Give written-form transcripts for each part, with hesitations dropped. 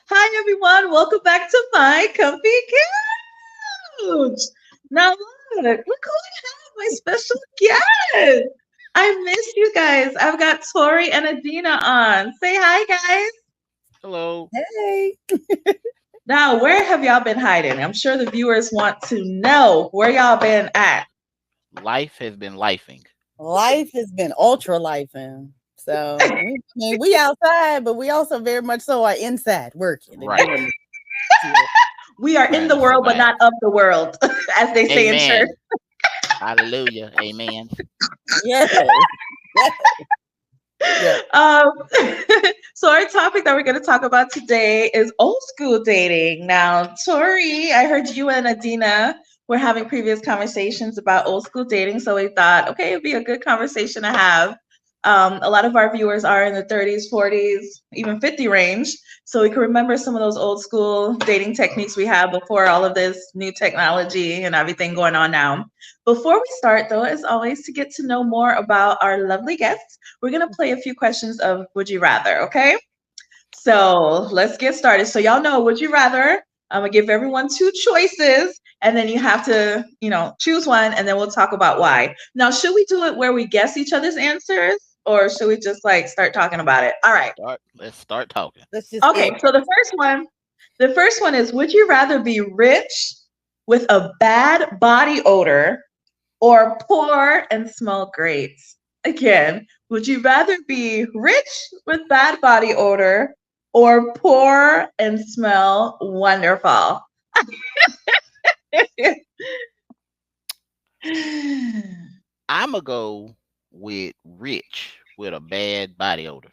Hi, everyone. Welcome back to my comfy couch. Now, look who I have, my special guest. I missed you guys. I've got Tori and Adina on. Say hi, guys. Hello. Hey, Now, where have y'all been hiding? I'm sure the viewers want to know where y'all been at. Life has been lifing. life has been ultra lifing. So we outside, but we also very much so are inside working and Right. doing this. We are in Trying the to world, but survive. not of the world, as they say in church. Amen. Hallelujah. Amen. Yes. Yes. Yes. Um, so our topic that we're going to talk about today is old school dating. Now, Tori, I heard you and Adina were having previous conversations about old school dating, so we thought, okay, it'd be a good conversation to have. A lot of our viewers are in the 30s, 40s, even 50 range, so we can remember some of those old school dating techniques we had before all of this new technology and everything going on now. Before we start, though, as always, to get to know more about our lovely guests, we're going to play a few questions of Would You Rather, okay? So let's get started. So, y'all know Would You Rather? I'm going to give everyone two choices, and then you have to, choose one, and then we'll talk about why. Now, should we do it where we guess each other's answers, or should we just like start talking about it? All right. Let's start talking. Let's just Okay. So the first one is Would you rather be rich with a bad body odor or poor and smell great? Again, would you rather be rich with bad body odor or poor and smell wonderful? I'ma go with rich with a bad body odor.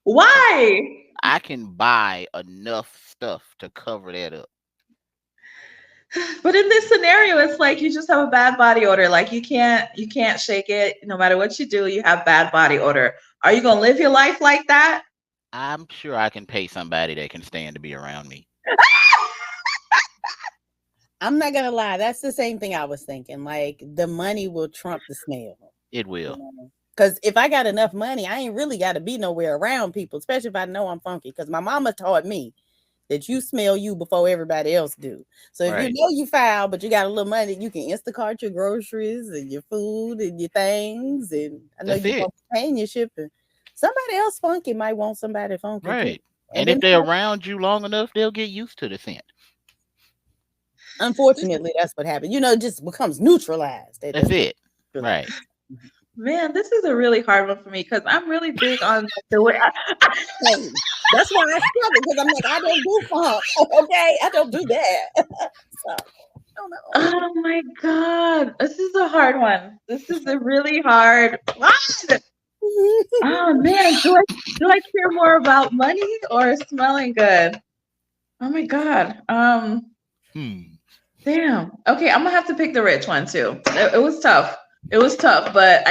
Why? I can buy enough stuff to cover that up. But in this scenario, it's like you just have a bad body odor. Like you can't shake it. No matter what you do, you have bad body odor. Are you gonna live your life like that? I'm sure I can pay somebody that can stand to be around me. I'm not gonna lie, that's the same thing I was thinking. Like the money will trump the smell. It will. Because if I got enough money, I ain't really got to be nowhere around people, especially if I know I'm funky. Because my mama taught me that you smell you before everybody else do. So if you Right. know you foul, but you got a little money, you can Instacart your groceries and your food and your things. And I know That's you're it. gonna paying your shipping. Somebody else funky might want somebody funky too. Right. And And if then they're around you long enough, they'll get used to the scent. unfortunately that's what happened. It just becomes neutralized. That's it. Neutralized. Right. Man, this is a really hard one for me because I'm really big on the way. Hey, that's why I struggle because I'm like, I don't do funk. Okay, I don't do that. So I don't know. Oh my God, this is a hard one. This is a really hard. What? Oh man, do I care more about money or smelling good? Oh my God. Hmm. Damn. Okay, I'm gonna have to pick the rich one too. It was tough. It was tough, but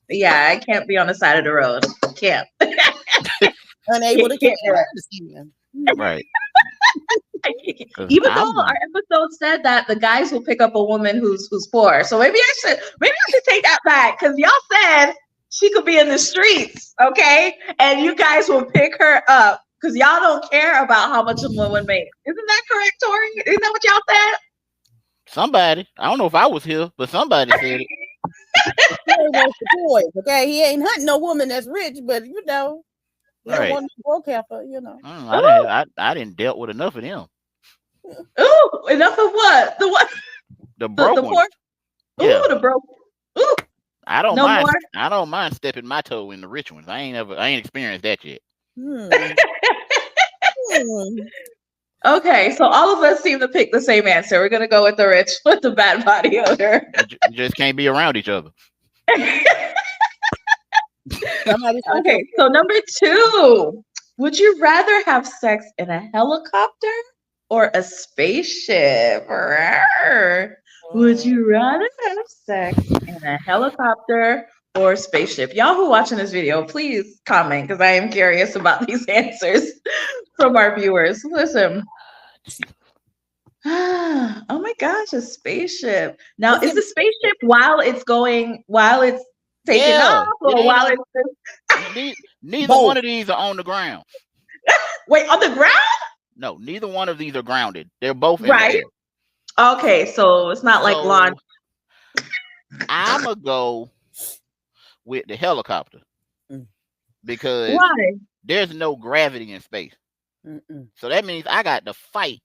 yeah, I can't be on the side of the road. Can't. Unable to Can't catch do it. understand. Right. Because Even though our I'm episode said that the guys will pick up a woman who's poor, so maybe I should take that back because y'all said she could be in the streets, okay, and you guys will pick her up because y'all don't care about how much a woman makes. Isn't that correct, Tori? Isn't that what y'all said? somebody. I don't know if I was here, but somebody said it. Corey wants the boys, okay? He ain't hunting no woman that's rich, but he don't Right. want no broke heifer. I didn't. I didn't dealt with enough of them. Ooh, enough of what? The what? The The broke ones. poor? Yeah. Ooh, the broke. Ooh, I don't no mind. more. I don't mind stepping my toe in the rich ones. I ain't experienced that yet. Hmm. Hmm. Okay, so all of us seem to pick the same answer. We're gonna go with the rich with the bad body odor. We just can't be around each other. Somebody's Okay, so number two, would you rather have sex in a helicopter or a spaceship? Rawr. Would you rather have sex in a helicopter or spaceship? Y'all who watching this video, please comment because I am curious about these answers from our viewers. Listen. Oh my gosh, a spaceship. Now, is the spaceship while it's taking Yeah, off it or ain't while on. it's just Neither both. one of these are on the ground. wait on the ground? No, neither one of these are grounded. They're both in the Right. air. Okay, so it's not like lawn. So I'ma go with the helicopter Mm. because Why? there's no gravity in space. Mm-mm. So that means I got to fight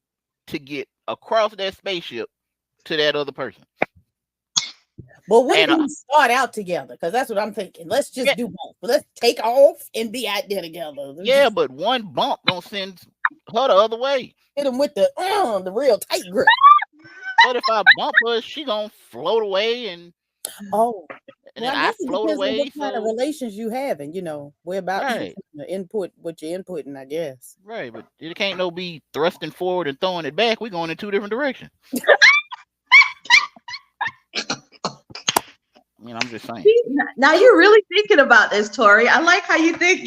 to get across that spaceship to that other person. But what if And we start out together? Because that's what I'm thinking. Let's just Yeah. do both. Let's take off and be out there together. yeah, Just but one bump gonna send her the other way. hit them with the real tight grip. But if I bump her, she gonna float away, and Oh, then well, I I guess it float depends on away. what kind of So relations you having. Whereabouts right, you input what you're inputting. I guess. right, but it can't no be thrusting forward and throwing it back. We going in two different directions. I mean, I'm just saying. Now you're really thinking about this, Tori. I like how you thinking.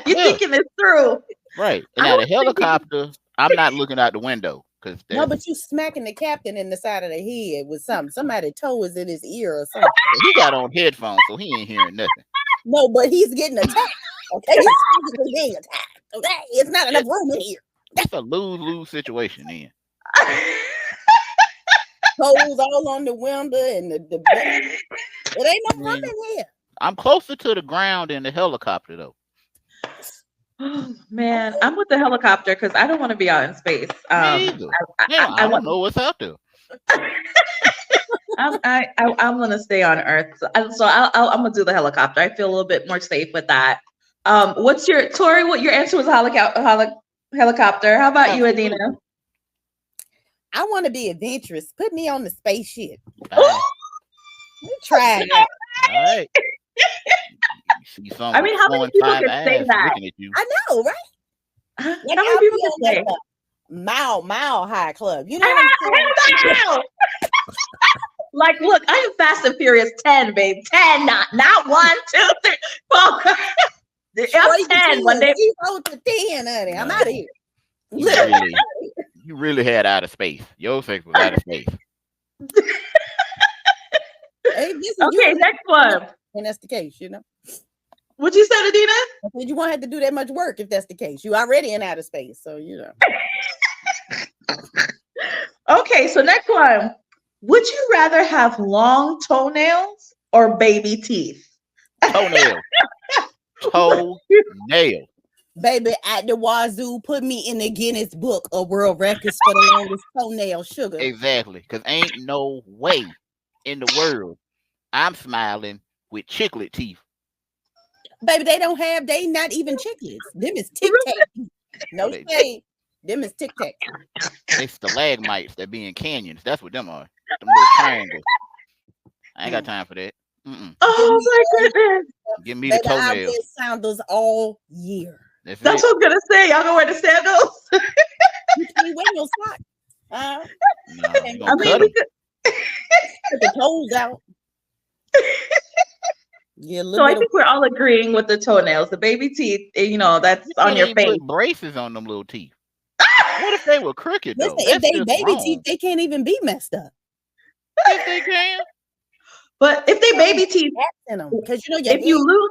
You're Yeah. thinking this through. Right. And I now the was thinking- helicopter, I'm not looking out the window because No, but you smacking the captain in the side of the head with something. Somebody toe is in his ear or something. he got on headphones, so he ain't hearing nothing. No, but he's getting attacked. Okay, he's physically being attacked. Okay, it's not enough room in here. It's a lose-lose situation then. Toes all on the window and the it ain't no room in here. I'm closer to the ground than the helicopter though. Oh, man, I'm with the helicopter because I don't want to be out in space. Me either. I don't know what's out there. I'm gonna stay on Earth, so I'm gonna do the helicopter. I feel a little bit more safe with that. What's your Tori? What your answer was helicopter? How about you, Adina? I want to be adventurous. Put me on the spaceship. All right. Try it. All right. You see something I mean, how many people can say that? looking at you. I know, right? How Like, many I'll people be can on, say? like, a mile high club. You know what I'm saying? Like, look, I am Fast and Furious 10, babe. 10, not 1, 2, 3, 4. I'm 10 one day. 0 to 10, honey. I'm out of here. You really had out of space. Your sex was out of space. Hey, Okay, next one. When that's the case, What you said, Adina? I said you won't have to do that much work if that's the case. You already in outer space, so Okay, so next one. Would you rather have long toenails or baby teeth? Toenail. Toenail. Baby, at the wazoo, put me in the Guinness Book of World Records for the longest toenail, sugar. Exactly. Because ain't no way in the world I'm smiling with chiclet teeth. Baby, they not even chiclets. Them is Tic Tac. No shade. Them is Tic Tac. They stalagmites that be in canyons. That's what them are. Them little triangles. I ain't got time for that. Oh my goodness. Give me the Baby, I toenail. wear sandals all year. That's what I was gonna say. Y'all gonna wear the sandals? You can't wear no socks. No, you I gonna mean, cut we 'em. could. Put the toes out. Yeah, So I think we're all agreeing with the toenails. The baby teeth, that's You on can't your even face. put braces on them little teeth. What if they were crooked though? Listen, if That's they just baby wrong. teeth, they can't even be messed up. If they can. But if they baby teeth, Because if you lose,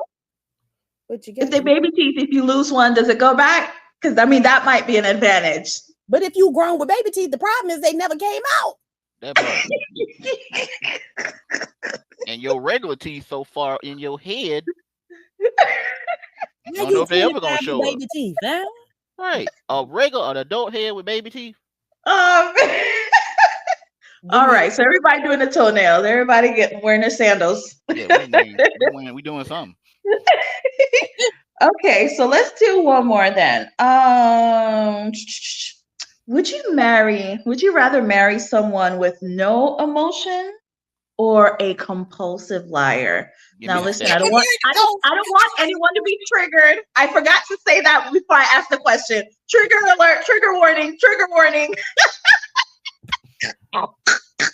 if they baby teeth, if you lose one, does it go back? Because I mean, that might be an advantage. But if you grown with baby teeth, the problem is they never came out. That part. And your regular teeth so far in your head, I don't know if they ever gonna show up. Baby teeth, huh? Right. An adult head with baby teeth. All right, so everybody doing the toenails. Everybody wearing their sandals. Yeah, we doing something. Okay, so let's do one more then. Would you rather marry someone with no emotion or a compulsive liar? Now listen, I don't want anyone to be triggered. I forgot to say that before I asked the question. Trigger alert, trigger warning, trigger warning.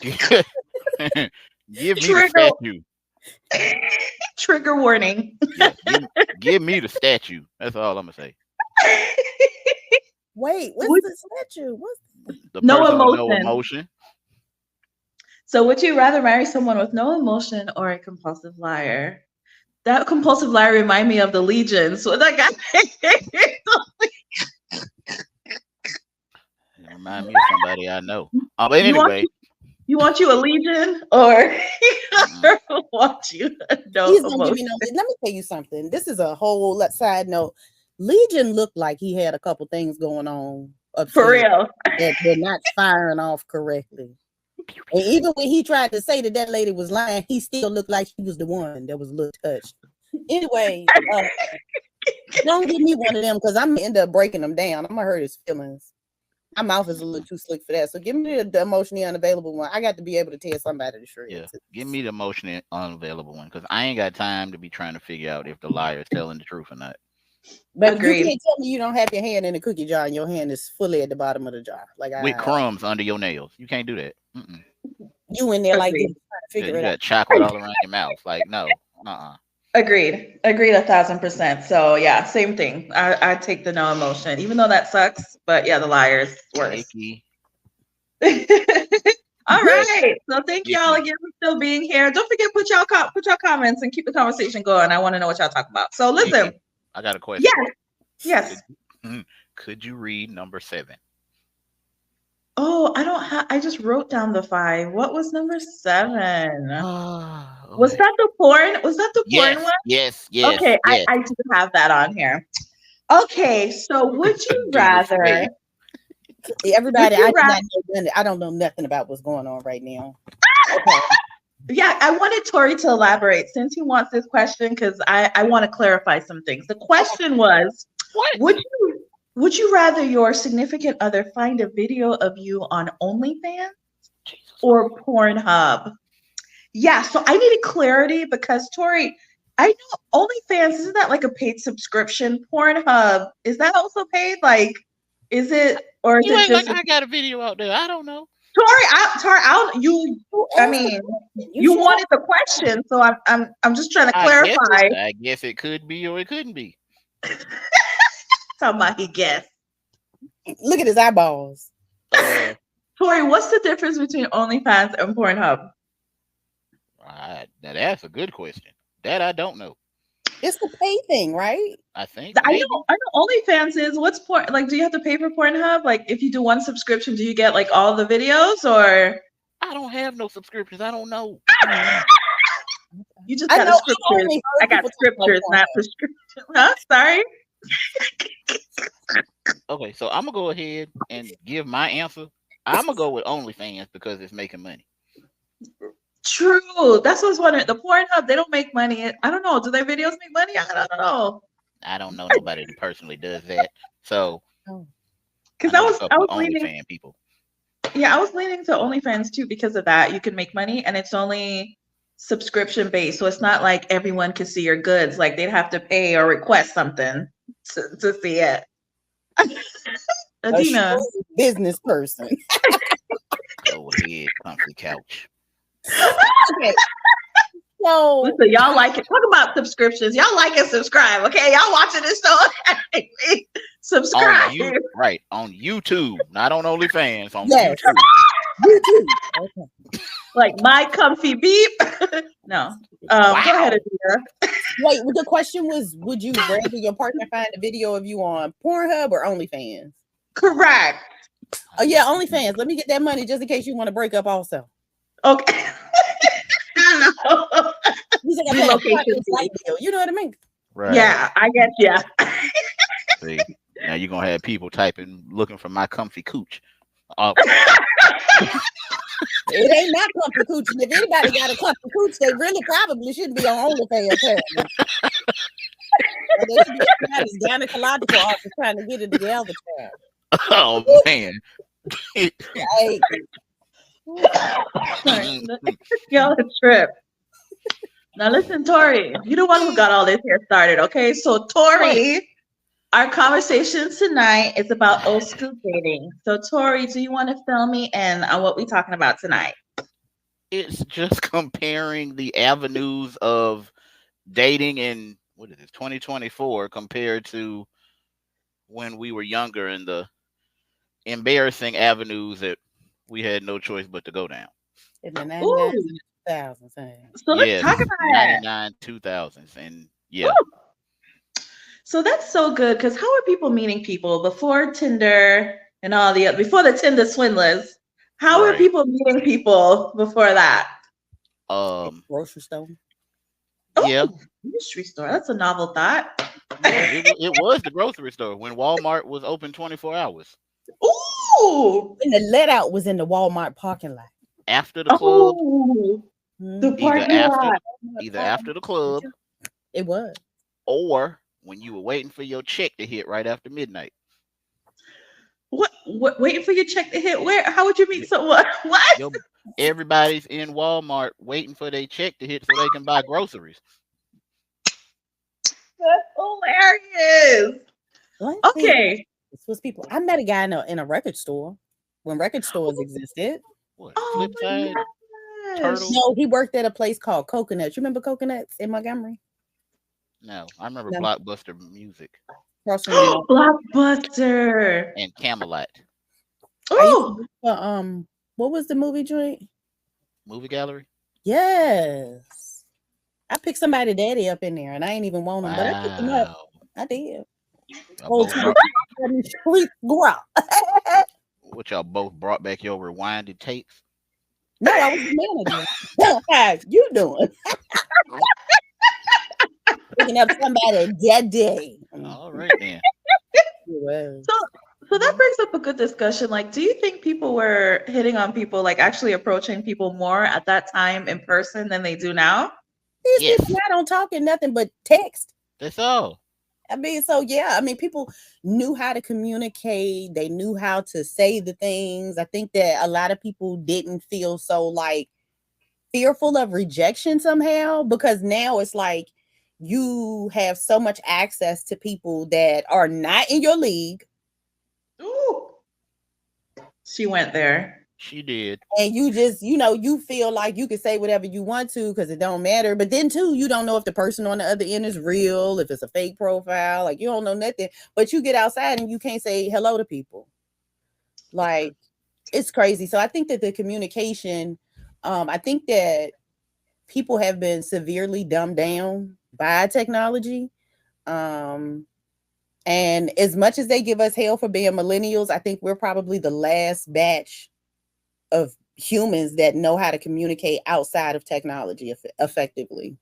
Give me the statue. Trigger warning. Yeah, give me the statue. That's all I'm gonna say. Wait, what's the statue? No emotion. No emotion. So would you rather marry someone with no emotion or a compulsive liar? That compulsive liar remind me of the Legion. So that guy. Remind me of somebody I know. But You want anyway, you want you a legion or mm-mm. want you no He's gonna give me emotion? no. Let me tell you something. This is a whole side note. Legion looked like he had a couple things going on For upstairs real. that were not firing off correctly. And even when he tried to say that that lady was lying, he still looked like she was the one that was a little touched. Anyway, don't give me one of them because I'm gonna end up breaking them down. I'm gonna hurt his feelings. My mouth is a little too slick for that. So give me the emotionally unavailable one. I got to be able to tell somebody the truth. Yeah, give me the emotionally unavailable one because I ain't got time to be trying to figure out if the liar is telling the truth or not. But Agreed. you can't tell me you don't have your hand in the cookie jar and your hand is fully at the bottom of the jar. Like With crumbs under your nails. You can't do that. Mm-mm. you in there like Agreed. this, trying to figure You it got out. chocolate all around your mouth. Like, no. Agreed 1,000%. So yeah, same thing. I take the no emotion, even though that sucks. But yeah, the liar's worse. Icky. All right. So thank Icky. y'all again for still being here. Don't forget put y'all comments and keep the conversation going. I want to know what y'all talk about. So listen. Icky. I got a question. Yes. Could you read number 7? Oh, I don't have. I just wrote down the 5. What was number 7? Was that the porn? Was that the porn one? Yes. Okay, yes. I do have that on here. Okay, so would you rather? Everybody, Would you I don't know nothing about what's going on right now. Okay. Yeah, I wanted Tori to elaborate since he wants this question because I want to clarify some things. The question was, what? Would you rather your significant other find a video of you on OnlyFans or Pornhub? Yeah, so I needed clarity because Tori, I know OnlyFans, isn't that like a paid subscription? Pornhub, is that also paid? Like, is it or is You it ain't just like I got a video out there. I don't know. I mean, you wanted the question, so I'm just trying to clarify. I guess it could be or it couldn't be. Talking about he guessed. Look at his eyeballs. Tori, what's the difference between OnlyFans and Pornhub? Now that's a good question. That I don't know. It's the pay thing, right? I think I know OnlyFans is what's porn like. Do you have to pay for Pornhub? Like, if you do one subscription, do you get like all the videos or? I don't have no subscriptions. I don't know. You just got scriptures. I got scriptures, not prescriptions. Huh? Sorry. Okay, so I'm gonna go ahead and give my answer. I'm gonna go with OnlyFans because it's making money. True. That's what I was wondering. The Pornhub, they don't make money. I don't know. Do their videos make money? I don't know. I don't know nobody that personally does that. So, because I was leaning OnlyFans people. Yeah, I was leaning to OnlyFans too because of that. You can make money, and it's only subscription based, so it's not like everyone can see your goods. Like they'd have to pay or request something to see it. Adina, business person. Go ahead, comfy couch. Okay. So listen, y'all like it. Talk about subscriptions. Y'all like and subscribe, okay? Y'all watching this show? Subscribe. On YouTube, not on OnlyFans. On yes. YouTube. Okay. Like my comfy beep. No. Go ahead, Adina. Wait, the question was: would you rather your partner find a video of you on Pornhub or OnlyFans? Correct. Oh yeah, OnlyFans. Let me get that money just in case you want to break up. Also. Okay. You know what I mean? Right. Yeah, I get you. See, now you're gonna have people typing, looking for my comfy cooch. It ain't not comfy cooch. And if anybody got a comfy cooch, they really probably shouldn't be on OnlyFans. They should be somebody's gynecological office trying to get it together. Oh man. Hey. Y'all a trip. Now listen, Tori, you're the one who got all this here started, okay? So Tori, our conversation tonight is about old school dating. So Tori, do you want to fill me in on what we're talking about tonight? It's just comparing the avenues of dating in 2024 compared to when we were younger and the embarrassing avenues that we had no choice but to go down. In the 99s and 2000s. So let's talk about 99, 2000s, and yeah. Woo! So that's so good because how are people meeting people before Tinder? and all the before the Tinder swindlers. How were Right. people meeting people before that? Grocery store. Yeah. Oh, grocery store. That's a novel thought. Yeah, it was the grocery store when Walmart was open 24 hours. Ooh. And the let out was in the Walmart parking lot. After the club, Oh, the either parking after lot. either after the club It was. or when you were waiting for your check to hit right after midnight. What? Waiting for your check to hit? Where? How would you meet Y- someone? What? Your everybody's in Walmart waiting for their check to hit so they can buy groceries. That's hilarious. Let's see. Okay. This was people. I met a guy in a record store when record stores existed. What? Oh my Flipside gosh. Turtle? No, he worked at a place called Coconuts. You remember Coconuts in Montgomery? No, I remember No. Blockbuster Music Across from the Blockbuster. and Camelot I used to Oh, look for what was the movie joint? Movie Gallery. Yes. I picked somebody daddy up in there and I ain't even want him, but I picked him up. Wow. I did. Y'all Old both time brought, street girl. what y'all both brought back your rewinded tapes. No, I was the manager. How you doing? Picking up somebody daddy. All right then. Was. so that brings up a good discussion. Like, do you think people were hitting on people, like actually approaching people more at that time in person than they do now? These Yes. people not on talking nothing but text. That's all. I mean, so yeah, I mean, people knew how to communicate. They knew how to say the things. I think that a lot of people didn't feel so like fearful of rejection somehow because now it's like you have so much access to people that are not in your league. Ooh, she went there. She did. And you just, you feel like you can say whatever you want to because it don't matter. But then too, you don't know if the person on the other end is real, if it's a fake profile, like you don't know nothing. But you get outside and you can't say hello to people. Like it's crazy. So I think that the communication, I think that people have been severely dumbed down by technology. And as much as they give us hell for being millennials, I think we're probably the last batch of humans that know how to communicate outside of technology effectively.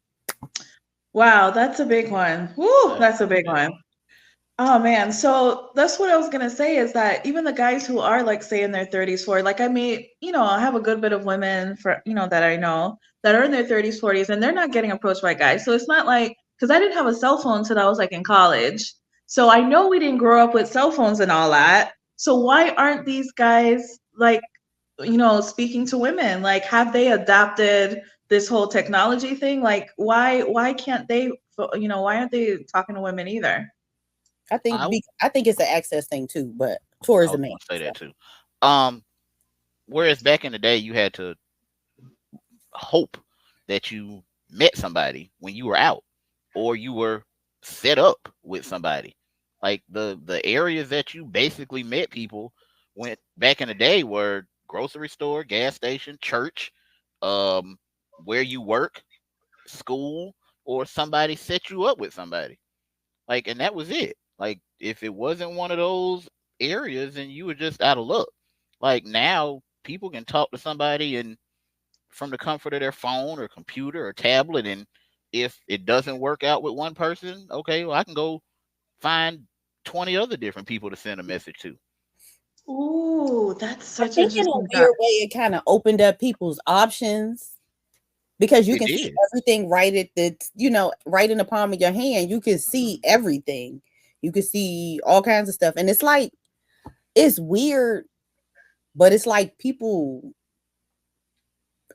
Wow, that's a big one. Woo, that's a big one. Oh man, so that's what I was gonna say is that even the guys who are like say in their 30s, 40s, like I meet, I have a good bit of women for that I know that are in their 30s, 40s, and they're not getting approached by guys. So it's not like because I didn't have a cell phone until I was like in college. So I know we didn't grow up with cell phones and all that. So why aren't these guys like, speaking to women? Like, have they adopted this whole technology thing? Like, why can't they, why aren't they talking to women either? I think I, I think it's an access thing too, but I was tourism going ain't. to say that too. Whereas back in the day, you had to hope that you met somebody when you were out, or you were set up with somebody. Like the areas that you basically met people went back in the day were grocery store, gas station, church, um, where you work, school, or somebody set you up with somebody. Like, and that was it. Like, if it wasn't one of those areas, then you were just out of luck. Like now, people can talk to somebody and from the comfort of their phone or computer or tablet, and if it doesn't work out with one person, okay, well, I can go find 20 other different people to send a message to. Ooh, that's I such think in a interesting thought. weird way, it kind of opened up people's options because you It can see did. everything right in the palm of your hand. You can see everything. You can see all kinds of stuff. And it's like, it's weird, but it's like people,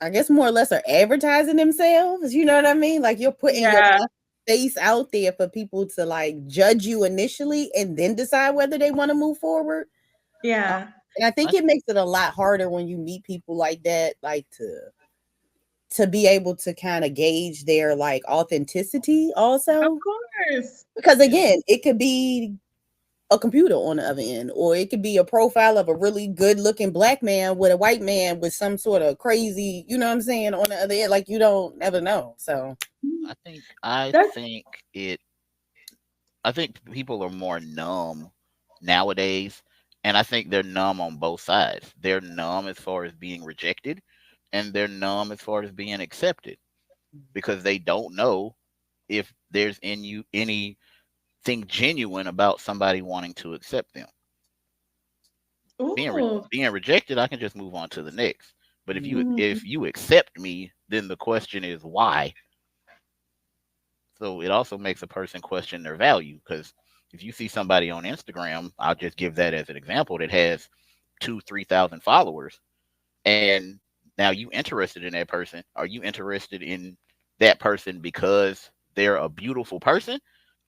I guess more or less are advertising themselves. You know what I mean? Like you're putting your Yeah, face out there for people to like judge you initially and then decide whether they want to move forward. yeah. And I think I, it makes it a lot harder when you meet people like that, like to be able to kind of gauge their like authenticity Of also. course. Because yeah, again, it could be a computer on the other end, or it could be a profile of a really good looking black man with a white man with some sort of crazy, you know what I'm saying, on the other end. Like you don't ever know. So I think I That's think it I think people are more numb nowadays, And I think they're numb on both sides. They're numb as far as being rejected, and they're numb as far as being accepted, because they don't know if there's in you anything genuine about somebody wanting to accept them. Ooh. Being rejected, I can just move on to the next. But Mhm. if you accept me, then the question is why. So it also makes a person question their value, because if you see somebody on Instagram, I'll just give that as an example, that has 2, 3,000 followers, and now you interested in that person. Are you interested in that person because they're a beautiful person,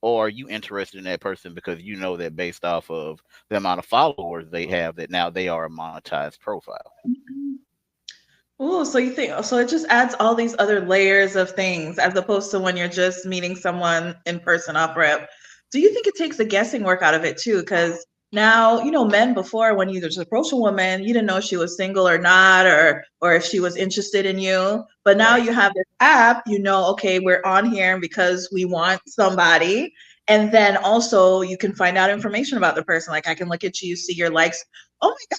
or are you interested in that person because you know that based off of the amount of followers they have, that now they are a monetized profile? Ooh, so you think so it just adds all these other layers of things as opposed to when you're just meeting someone in person off rip. Do you think it takes the guessing work out of it too? Because now, men before, when you just approach a woman, you didn't know if she was single or not, or if she was interested in you. But now Right. you have this app, okay, we're on here because we want somebody. And then also you can find out information about the person. Like I can look at you, see your likes. Oh my,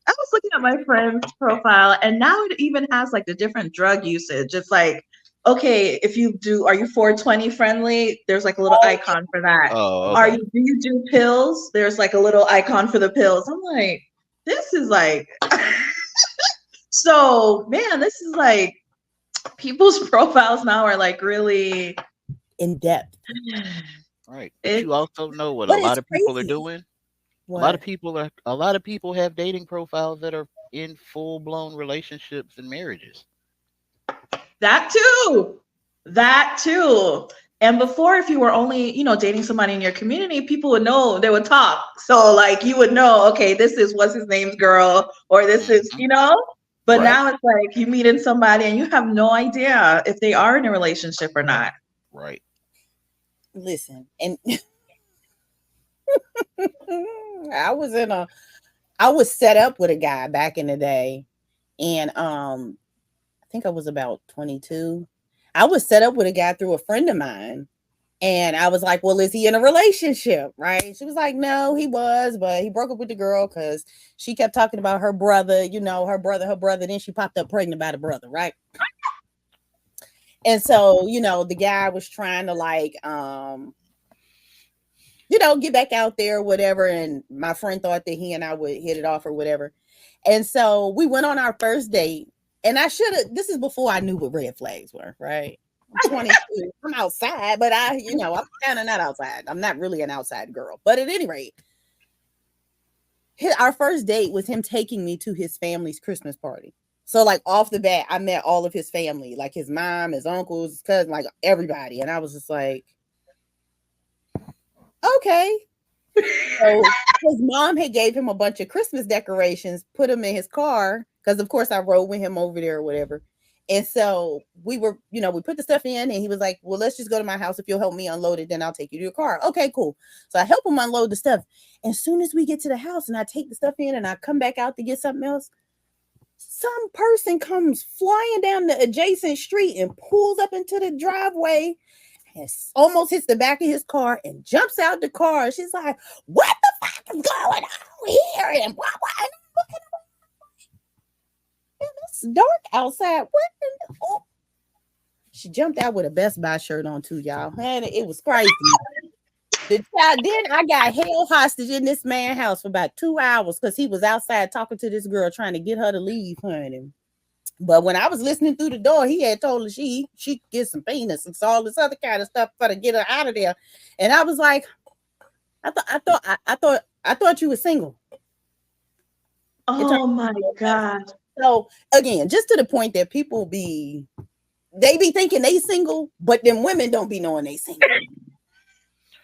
I was looking at my friend's profile, and now it even has like the different drug usage. It's like, okay, are you 420 friendly? There's like a little Oh, icon for that. Oh, yeah. okay. Do you do pills? There's like a little icon for the pills. I'm like, this is like, so man, this is like people's profiles now are like really, In depth. Right. But you it's, also know what a But lot it's of people are crazy. doing. What? A lot of people have dating profiles that are in full blown relationships and marriages. that too. That too. And before, if you were only, dating somebody in your community, people would know, they would talk. So like you would know, okay, this is what's his name's girl, or this is, Hmm. but Right. now it's like you meet in somebody and you have no idea if they are in a relationship or not. Right. Listen, and I was in a I was set up with a guy back in the day, and I think I was about 22. I was set up with a guy through a friend of mine. And I was like, well, is he in a relationship? Right. She was like, no, he was, but he broke up with the girl because she kept talking about her brother, her brother. Then she popped up pregnant by the brother. Right. And so, the guy was trying to like, get back out there or whatever. And my friend thought that he and I would hit it off or whatever. And so we went on our first date. And this is before I knew what red flags were, right? I'm 22. I'm outside, but I'm kind of not outside. I'm not really an outside girl. But at any rate, our first date was him taking me to his family's Christmas party. So like off the bat, I met all of his family, like his mom, his uncles, his cousin, like everybody. And I was just like, okay. So his mom had gave him a bunch of Christmas decorations, put them in his car, because of course I rode with him over there or whatever. And so we put the stuff in, and he was like, well, let's just go to my house. If you'll help me unload it, then I'll take you to your car. Okay, cool. So I help him unload the stuff. And as soon as we get to the house and I take the stuff in and I come back out to get something else, some person comes flying down the adjacent street and pulls up into the driveway and almost hits the back of his car and jumps out the car. She's like, what the fuck is going on here? And what? And I'm looking, man, it's dark outside. Oh. She jumped out with a Best Buy shirt on too, y'all. Man, it was crazy. Then I got held hostage in this man's house for about 2 hours because he was outside talking to this girl trying to get her to leave, honey. But when I was listening through the door, he had told her she could get some penis and all this other kind of stuff for to get her out of there. And I was like, I thought you were single. Oh my God. So again, just to the point that people be thinking they single, but them women don't be knowing they single.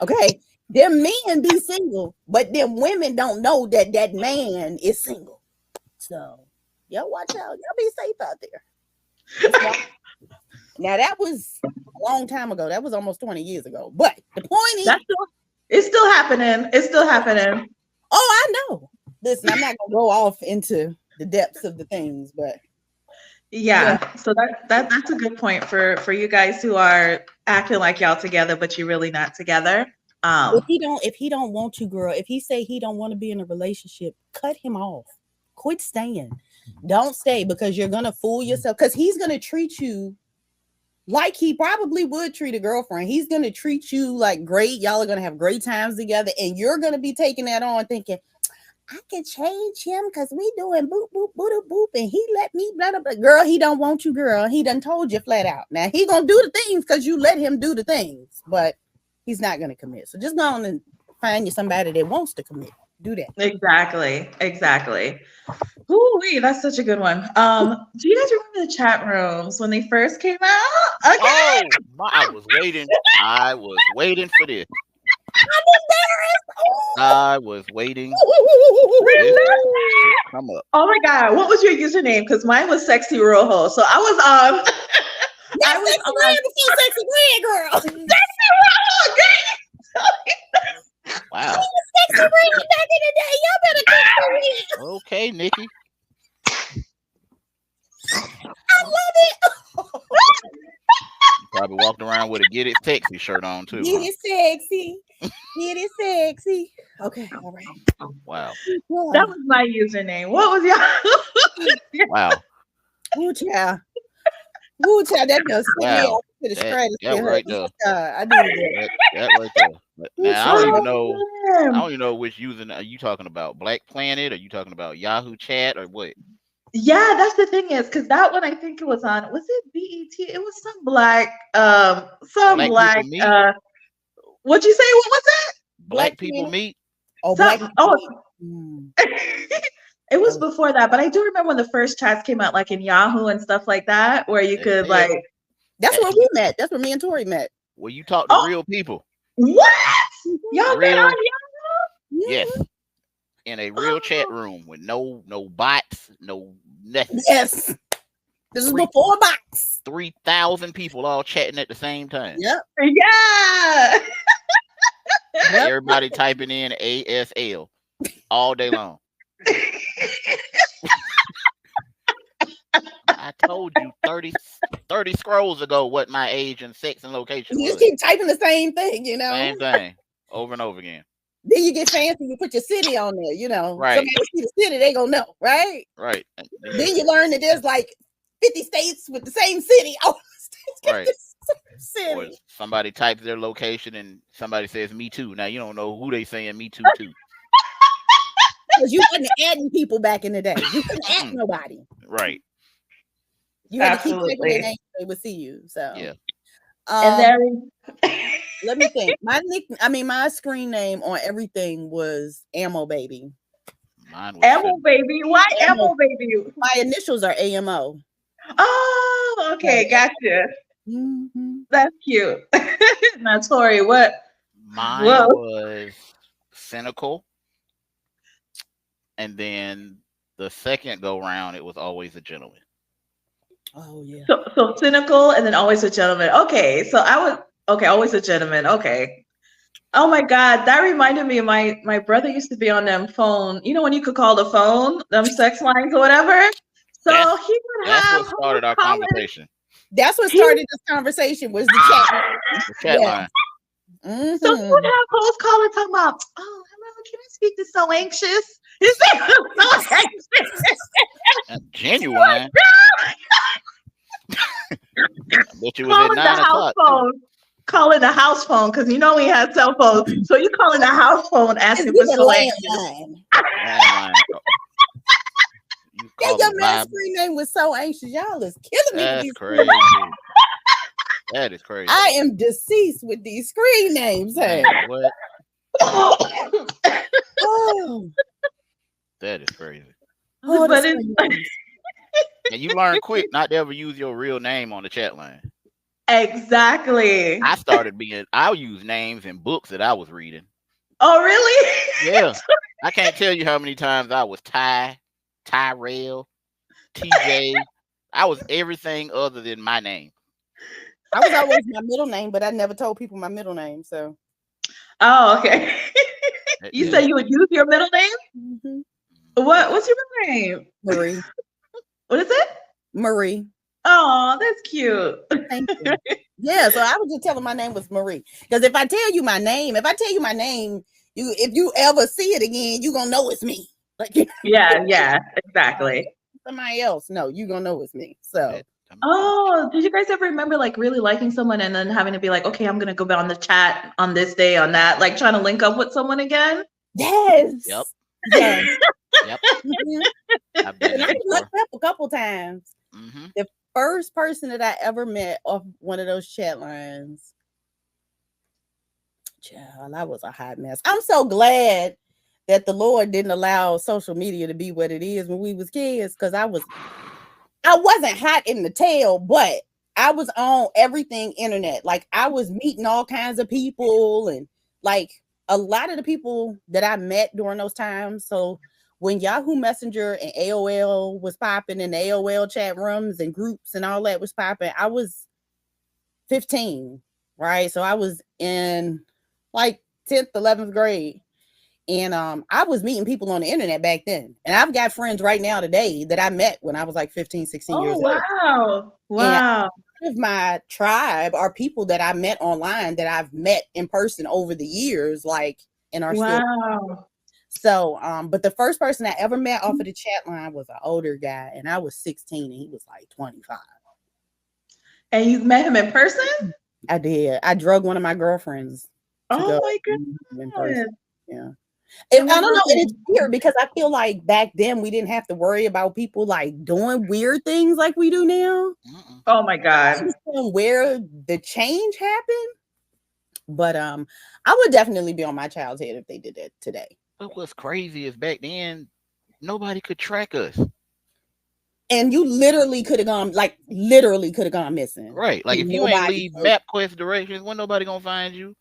Okay. Them men be single, but them women don't know that man is single. So y'all watch out. Y'all be safe out there. Now that was a long time ago. That was almost 20 years ago. But the point is, it's still happening. It's still happening. Oh, I know. Listen, I'm not gonna go off into the depths of the things, but yeah. So that's a good point for you guys who are acting like y'all together, but you're really not together. If he don't want you, girl, if he say he don't want to be in a relationship, cut him off. Quit staying. Don't stay, because you're gonna fool yourself, because he's gonna treat you like he probably would treat a girlfriend. He's gonna treat you like great. Y'all are gonna have great times together, and you're gonna be taking that on, thinking, I can change him because we doing boop boop boop boop, and he let me blah blah blah. Girl, he don't want you, girl. He done told you flat out. Now he gonna do the things because you let him do the things, but he's not gonna commit. So just go on and find you somebody that wants to commit. Do that. Exactly. Ooh, that's such a good one. Do you guys remember the chat rooms when they first came out? Okay. Oh, I was waiting for this. I was waiting. Come up. Oh my God, what was your username? Because mine was Sexy Rojo. So I was on. I was on before Sexy Red, girl. Sexy Rojo. Wow. Sexy Red back in the day. Y'all better come to me. Okay, Nikki. I love it. Probably walked around with a Get It Sexy shirt on too. Get it sexy. Get it sexy. Okay, all right. Wow. That was my username. What was y'all? Wow. Woo child. That does send me off to the stratosphere. That right there. I do that right there. But now I don't even know which username are you talking about. Black Planet? Are you talking about Yahoo Chat or what? Yeah, that's the thing is, because that one I think it was on. Was it BET? It was some black. What'd you say? What was that? Black People Meet. Oh, It was before that, but I do remember when the first chats came out, like in Yahoo and stuff like that, where you could like. That's where we met. That's where me and Tori met. Where you talk to real people. What? Y'all met on Yahoo? Yes. In a real chat room with no bots, no nothing. Yes. This is before bots. 3,000 people all chatting at the same time. Yep. Yeah. Everybody typing in ASL all day long. I told you 30 scrolls ago what my age and sex and location was. You keep typing the same thing, Same thing over and over again. Then you get fancy, you put your city on there, Right. Somebody see the city, they gonna know, right? Right. Then you learn that there's like 50 states with the same city. Oh, right. City. Or somebody types their location and somebody says me too. Now you don't know who they saying me too to. Because you wasn't adding people back in the day. You couldn't add nobody. Right. You had to keep checking their name so they would see you. So yeah. And then let me think. My screen name on everything was Ammo Baby. Mine was Ammo Baby. Why Ammo Baby? My initials are AMO. Oh, okay, gotcha. Mm-hmm. That's cute. Now, Tori, what? Mine was Cynical. And then the second go round, it was Always a Gentleman. Oh yeah. So Cynical and then Always a Gentleman. Okay, so Always a Gentleman. Okay. Oh my God, that reminded me. My brother used to be on them phone. You know when you could call the phone, them sex lines or whatever. So he would have. That's what started our conversation. That's what started this conversation was the chat. The chat line. Mm-hmm. So he would have host calling talking about, oh, hello, can I speak to So Anxious? He said, So Anxious. That's genuine. I bet you was at 9 o'clock. Calling the house phone because you know we had cell phones. So you calling the house phone asking for So Anxious. That young man's screen name was So Anxious. Y'all is killing me. That's crazy. That is crazy. I am deceased with these screen names. Hey. What? Oh. That is crazy. Oh, but and you learn quick not to ever use your real name on the chat line. Exactly. I'll use names in books that I was reading. Oh, really? Yeah. I can't tell you how many times I was Tyrell, TJ. I was everything other than my name. I was always my middle name, but I never told people my middle name. So. Oh, okay. You said you would use your middle name? Mm-hmm. What's your middle name? Marie. What is it? Marie. Oh, that's cute. Thank you. Yeah, so I was just telling my name was Marie. Because if I tell you my name, if you ever see it again, you're gonna know it's me. Like Yeah, exactly. somebody else. No, you're gonna know it's me. So oh, did you guys ever remember like really liking someone and then having to be like, okay, I'm gonna go on the chat on this day on that, like trying to link up with someone again? Yes. Yep. Yes. Yep. I've been looked up a couple times. Mm-hmm. The first person that I ever met off one of those chat lines, child, I was a hot mess. I'm so glad that the Lord didn't allow social media to be what it is when we was kids, because I wasn't hot in the tail, but I was on everything internet. Like I was meeting all kinds of people, and like a lot of the people that I met during those times. So when Yahoo Messenger and AOL was popping, and the AOL chat rooms and groups and all that was popping, I was 15, right? So I was in like 10th, 11th grade. And I was meeting people on the internet back then. And I've got friends right now today that I met when I was like 15, 16 years old. Wow. And of my tribe are people that I met online that I've met in person over the years, like, and are still. So, but the first person I ever met off of the chat line was an older guy, and I was 16 and he was like 25. And you met him in person? I did. I drug one of my girlfriends. Oh my goodness. Yeah. I don't know, and it's weird because I feel like back then we didn't have to worry about people like doing weird things like we do now. Oh my God. Where the change happened. But I would definitely be on my child's head if they did that today. But what's crazy is back then nobody could track us. And you literally could have gone missing. Right. Like if you ain't leave MapQuest directions, when nobody gonna find you?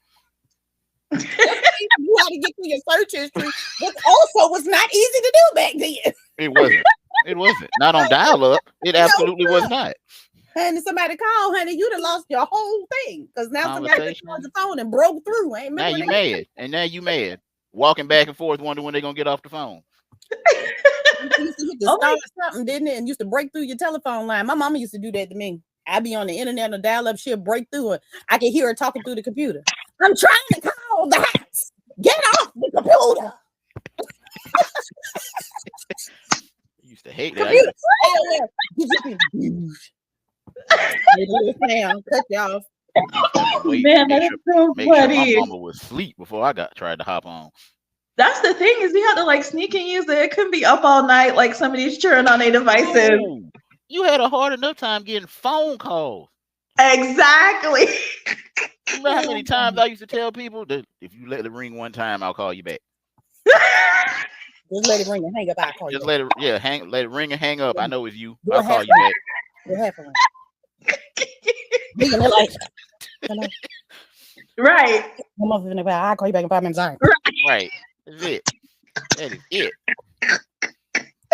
You had to get through your search history, which also was not easy to do back then. It wasn't. It wasn't. Not on dial-up. It absolutely was not. And somebody called, honey, you'd have lost your whole thing. Because now somebody got on the phone and broke through. Now you mad. And now you mad. Walking back and forth, wondering when they're gonna get off the phone. You used to hit the star or something, didn't it? And used to break through your telephone line. My mama used to do that to me. I'd be on the internet or dial-up, she'll break through it. I could hear her talking through the computer. I'm trying to call the house. Get off the computer. You used to hate that. Cut you off. Man, that's so funny. Sure my mama was asleep before I tried to hop on. That's the thing, is you had to like sneak and use it. It couldn't be up all night like somebody's churning on their devices. Oh, you had a hard enough time getting phone calls. Exactly. Remember how many times I used to tell people that if you let it ring one time, I'll call you back. Just let it ring and hang up. I'll call you back. Let it ring and hang up. I know it's you. I'll call you back. What happened? Right. I'll call you back in 5 minutes. Right. That's it. That is it.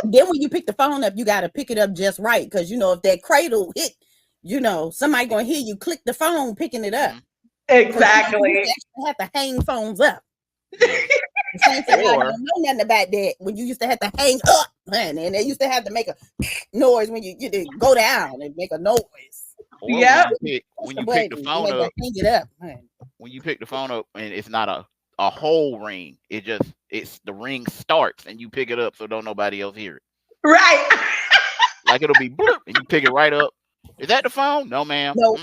Then when you pick the phone up, you got to pick it up just right. Because, if that cradle hit, somebody going to hear you click the phone picking it up. Exactly. You actually have to hang phones up. I don't know nothing about that. When you used to have to hang up, and they used to have to make a noise when you go down and make a noise. Yeah. When you pick the phone up, hang it up. When you pick the phone up and it's not a whole ring, it's the ring starts and you pick it up so don't nobody else hear it. Right. Like it'll be bloop, and you pick it right up. Is that the phone? No, ma'am. Nope.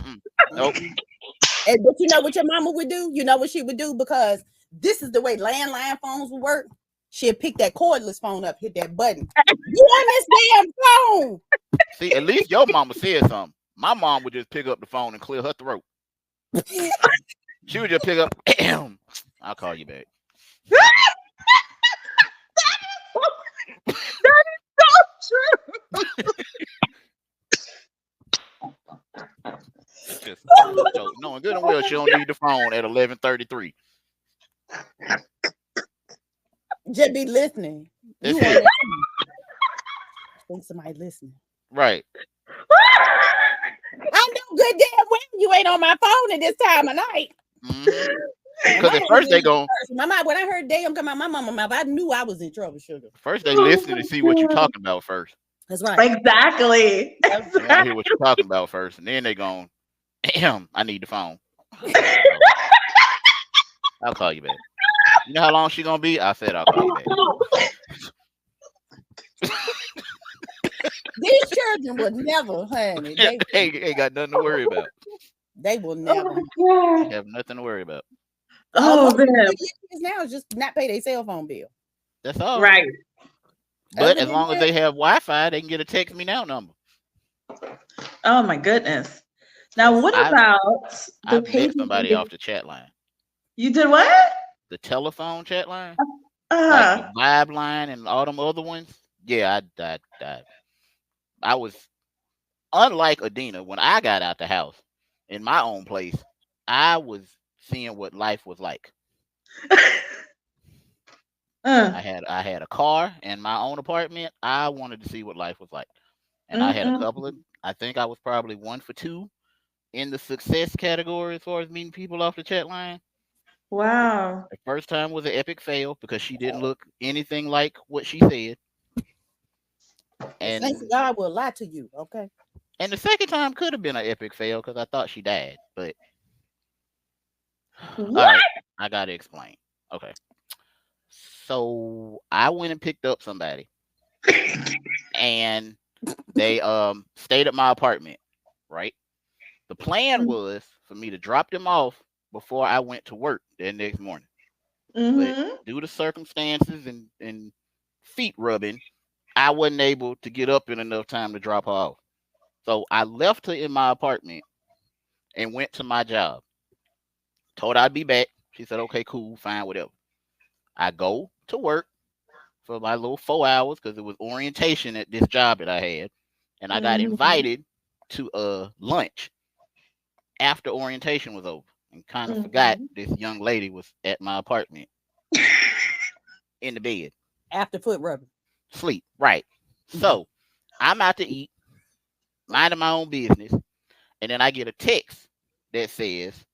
Nope. But you know what your mama would do? You know what she would do? Because this is the way landline phones would work. She'd pick that cordless phone up, hit that button. You on this damn phone? See, at least your mama said something. My mom would just pick up the phone and clear her throat. She would just pick up. I'll call you back. That is so true. Knowing good and well she don't need the phone at 11:33. Just be listening. That's it. it. Think somebody listening. Right. I know good damn well you ain't on my phone at this time of night. Because at first they go. When I heard damn come out my mama mouth, I knew I was in trouble, sugar. First they listening to see what you talking about first. That's right. Exactly. Yep. They want to hear what you're talking about first, and then they going, damn, I need the phone. I'll call you back. You know how long she gonna be? I said I'll call you back. These children would never, honey. Hey, ain't got nothing to worry about. They will Oh never. my You god. have nothing to worry about. Oh Most of man. the kids now is just not pay their cell phone bill. That's all. Right. But Other as than long as that, they have Wi-Fi, they can get a text me now number. Oh my goodness. Now, So what about the I've met pages somebody off the chat line, you did what? the telephone chat line, like the Uh, Vibe line and all them other ones. Yeah, I was unlike Adina when I got out the house in my own place. I was seeing what life was like. uh, I had a car and my own apartment. I wanted to see what life was like, and I had a mm-mm. couple of. I think I was probably 1 for 2 in the success category as far as meeting people off the chat line. The, Wow. the first time was an epic fail because she didn't look anything like what she said, the saints of and God will lie to you. Okay. the second time could have been an epic fail because I thought she died. But all What? right, I gotta explain. Okay, so I went and picked up somebody, and they stayed at my apartment. Right, the plan was for me to drop them off before I went to work the next morning. But Mm-hmm. due to circumstances and feet rubbing, I wasn't able to get up in enough time to drop her off. So I left her in my apartment and went to my job. Told her I'd be back. She said, okay, cool, fine, whatever. I go to work for my little 4 hours because it was orientation at this job that I had. And I got Mm-hmm. invited to a lunch after orientation was over and kind of forgot Mm-hmm. this young lady was at my apartment in the bed, After foot rubbing. sleep. Right. Okay. So I'm out to eat, minding my own business. And then I get a text that says,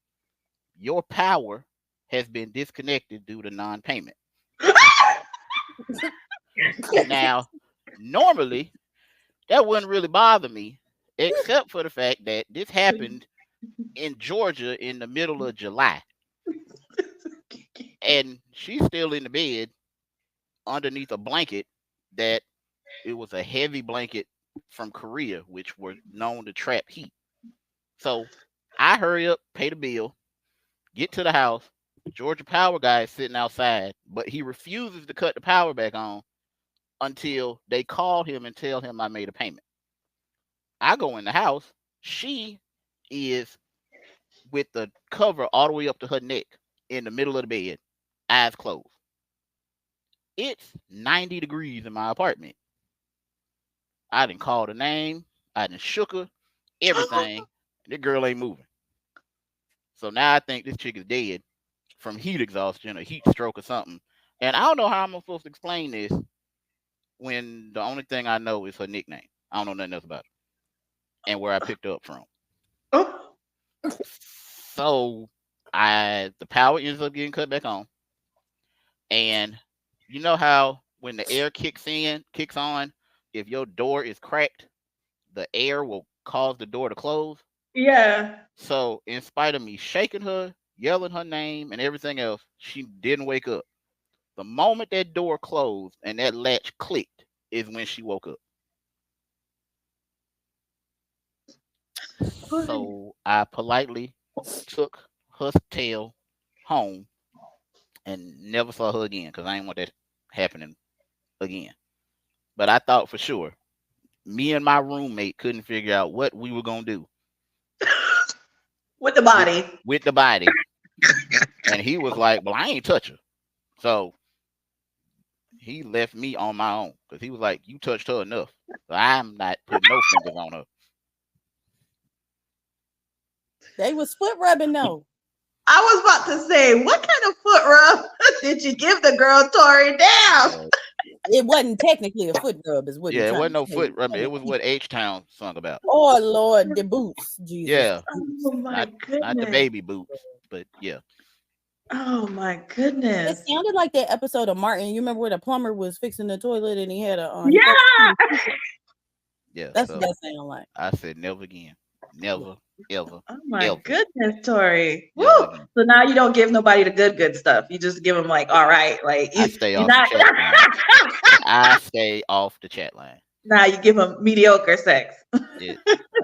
your power has been disconnected due to non payment. Now, normally, that wouldn't really bother me, except for the fact that this happened in Georgia in the middle of July. And she's still in the bed underneath a blanket that it was a heavy blanket from Korea, which were known to trap heat. So I hurry up, pay the bill, get to the house. Georgia Power guy is sitting outside, but he refuses to cut the power back on until they call him and tell him I made a payment. I go in the house. She is with the cover all the way up to her neck in the middle of the bed, eyes closed. It's 90 degrees in my apartment. I didn't call the name. I didn't shook her, everything. The girl ain't moving. So now I think this chick is dead from heat exhaustion or heat stroke or something. And I don't know how I'm supposed to explain this when the only thing I know is her nickname. I don't know nothing else about her and where I picked her up from. Oh. So the power ends up getting cut back on. And you know how when the air kicks on, if your door is cracked, the air will cause the door to close. Yeah. So in spite of me shaking her, yelling her name and everything else, she didn't wake up. The moment that door closed and that latch clicked is when she woke up. So I politely took her tail home and never saw her again because I didn't want that happening again. But I thought for sure me and my roommate couldn't figure out what we were gonna do With the body. with the body, and he was like, "Well, I ain't touch her," so he left me on my own because he was like, "You touched her enough, so I'm not putting no fingers on her." They was foot rubbing though. I was about to say, what kind of foot rub did you give the girl Tori down? It wasn't technically a foot rub, is what Yeah, he's it trying wasn't to no say. foot. I mean, it was what H Town sung about. Oh Lord, the boots, Jesus. Yeah, Oh my not the goodness. baby boots, but yeah. Oh my It goodness. sounded like that episode of Martin. You remember where the plumber was fixing the toilet and he had a he Yeah. Yeah. That's So what that sound like. I said never again. Never, ever, Oh my ever, goodness, Tori. Woo! never again. So now you don't give nobody the good stuff. You just give them like, all right, like I stay you're off the not. chat line. I stay off the chat line. Now you give them mediocre sex. I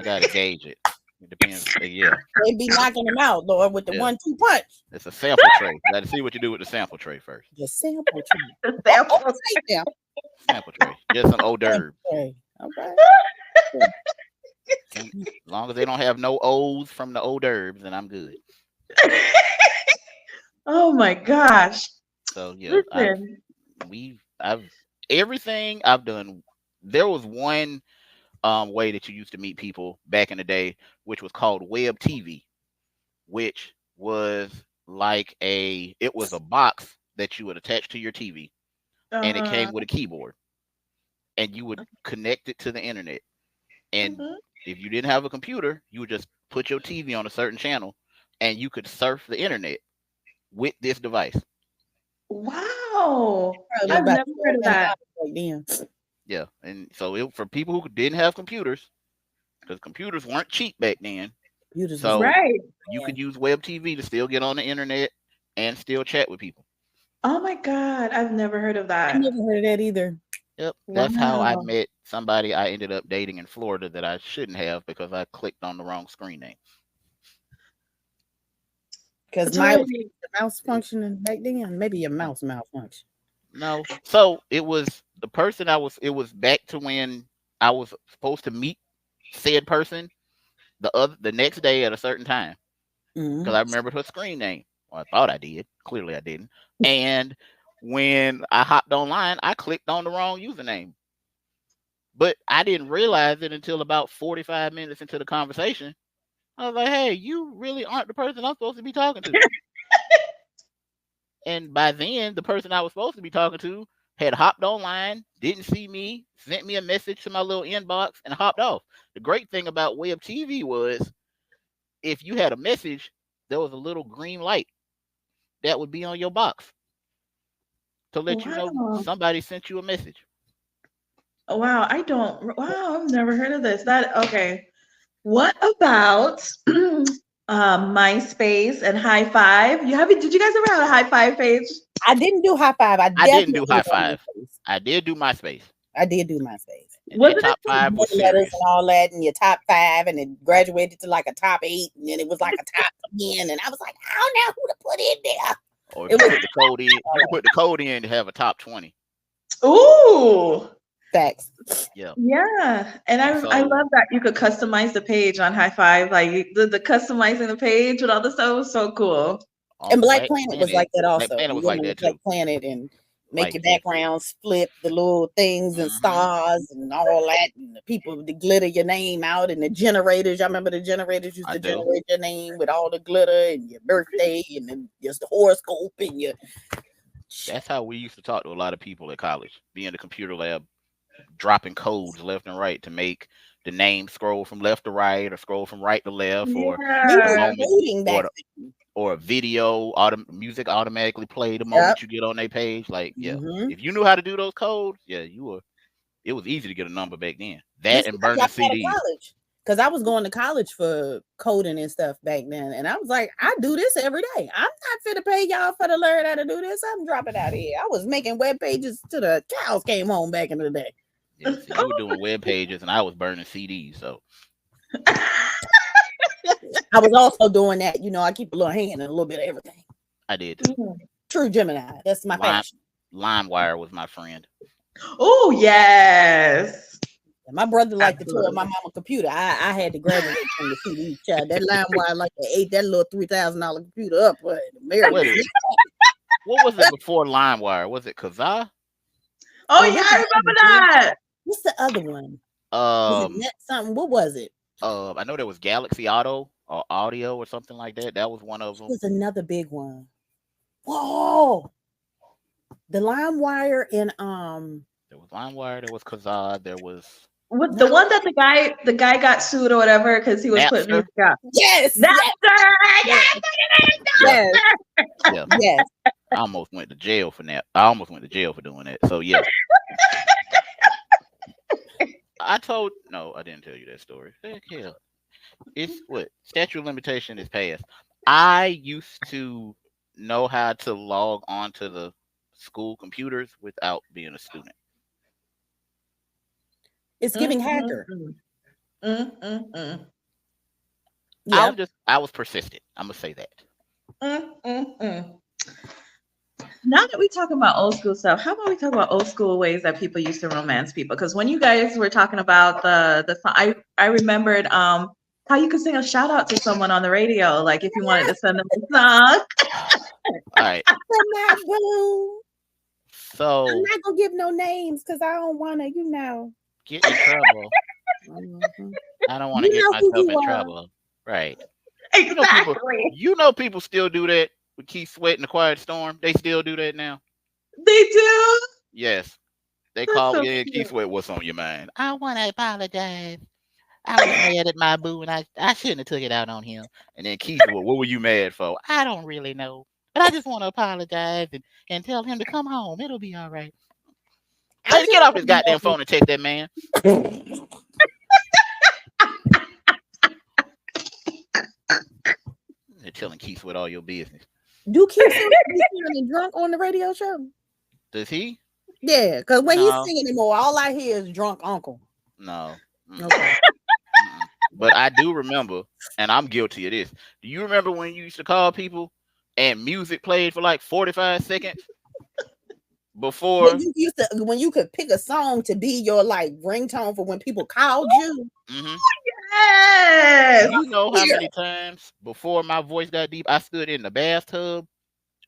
gotta gauge it. It depends. Yeah, They be knocking them out, Lord, with the yeah. 1-2 punch. It's a sample tray. You got to see what you do with the sample tray first. The sample tray. The Oh, sample. right there. Sample tray. Just some hors d'oeuvres. Okay. All right. As long as they don't have no O's from the hors d'oeuvres, then I'm good. Oh my gosh. So yeah, Listen. I've everything I've done. There was one way that you used to meet people back in the day, which was called web TV, which was like it was a box that you would attach to your TV, and it Uh-huh. came with a keyboard, and you would connect it to the internet. And Mhm. if you didn't have a computer, you would just put your TV on a certain channel, and you could surf the internet with this device. Wow. Probably Yeah, I've about never heard of that. right then. yeah. And so for people who didn't have computers, because computers weren't cheap back then, You just was so Right. you could use web TV to still get on the internet and still chat with people. Oh my God. I've never heard of I that. never heard of that either. Yep, that's how I Wow. met somebody I ended up dating in Florida that I shouldn't have because I clicked on the wrong screen name. Because my Tori. mouse functioning back then, maybe your mouse malfunction. No, so it was the person it was back to when I was supposed to meet said person the next day at a certain time because I remembered her screen name. Well, I thought I did. Clearly, I didn't. And when I hopped online, I clicked on the wrong username. But I didn't realize it until about 45 minutes into the conversation. I was like, hey, you really aren't the person I'm supposed to be talking to. And by then, the person I was supposed to be talking to had hopped online, didn't see me, sent me a message to my little inbox, and hopped off. The great thing about web TV was if you had a message, there was a little green light that would be on your box to let you know Wow. somebody sent you a message. Wow. Wow. I've never heard of this. Okay. What about MySpace and High Five? Did you guys ever have a High Five page? I didn't do high five. I didn't do high five. I did do MySpace. I did do MySpace. And that top it 5 was letters serious. and all that, and your top 5, and it graduated to like a top 8, and then it was like a top 10, and I was like, I don't know who to put in there. Or if you put the code in, you can put the code in to have a top 20. Ooh. Facts. Yeah. Yeah. And I love that you could customize the page on High Five. Like the customizing the page with all the stuff was so cool. And Black Planet was like that also. Black Planet was like that Black too. Planet and make Like your backgrounds flip the little things and stars and all that, and the people to glitter your name out, and the generators. I remember the generators used to generate your name with all the glitter and your birthday and then just the horoscope and your. That's how we used to talk to a lot of people at college. Be in the computer lab, dropping codes left and right to make the name scroll from left to right or scroll from right to left, or a video music automatically play the moment you get on their page. Like, if you knew how to do those codes, it was easy to get a number back then. That and burning CDs. Because I was going to college for coding and stuff back then, and I was like, I do this every day. I'm not fit to pay y'all for to learn how to do this. I'm dropping out of here. I was making web pages till the cows came home back in the day. Yeah, so you were doing web pages, and I was burning CDs. So I was also doing that. I keep a little hand in a little bit of everything. I did too. True Gemini. That's my passion. LimeWire was my friend. Oh yes. My brother liked to toy my mama computer. I had to graduate from the CD child. That LimeWire like ate that little $3,000 computer up. What was it before LimeWire? Was it Kazaa? Oh yeah, I remember that. What's the other one? Was it Net something? What was it? I know there was Galaxy Auto or Audio or something like that. That was one of them. It was another big one. Whoa! The LimeWire and there was LimeWire. There was Kazaa. There was the one that the guy got sued or whatever because he was Napster. putting music out. Yes, Napster. Yes. I almost went to jail for that. I almost went to jail for doing that. So yeah. No, I didn't tell you that story. Heck, hell, it's what statute of limitation is passed. I used to know how to log on to the school computers without being a student. It's giving hacker. Yeah. I was persistent. I'm gonna say that. Now that we're talking about old school stuff, how about we talk about old school ways that people used to romance people? Because when you guys were talking about the song, I remembered how you could sing a shout out to someone on the radio, like if you wanted to send them a song. All right. So I'm not gonna give no names because I don't want to, get in trouble. I don't want to get myself in trouble. Right. Exactly. People still do that with Keith Sweat and the Quiet Storm. They still do that now. They do. Yes. They That's call so me cute. Keith Sweat. What's on your mind? I want to apologize. I was mad at my boo, and I shouldn't have took it out on him. And then Keith, what were you mad for? I don't really know, but I just want to apologize and tell him to come home. It'll be all right. Lady, get off his goddamn phone and text that man. They're telling Keith Sweat all your business. Do Keith Sweat be sounding drunk on the radio show? Does he? Yeah, because when he's singing anymore, all I hear is drunk uncle. No. Okay. But I do remember, and I'm guilty of this. Do you remember when you used to call people and music played for like 45 seconds before? When you could pick a song to be your like ringtone for when people called you. Mm-hmm. Yes. You know how many times before my voice got deep, I stood in the bathtub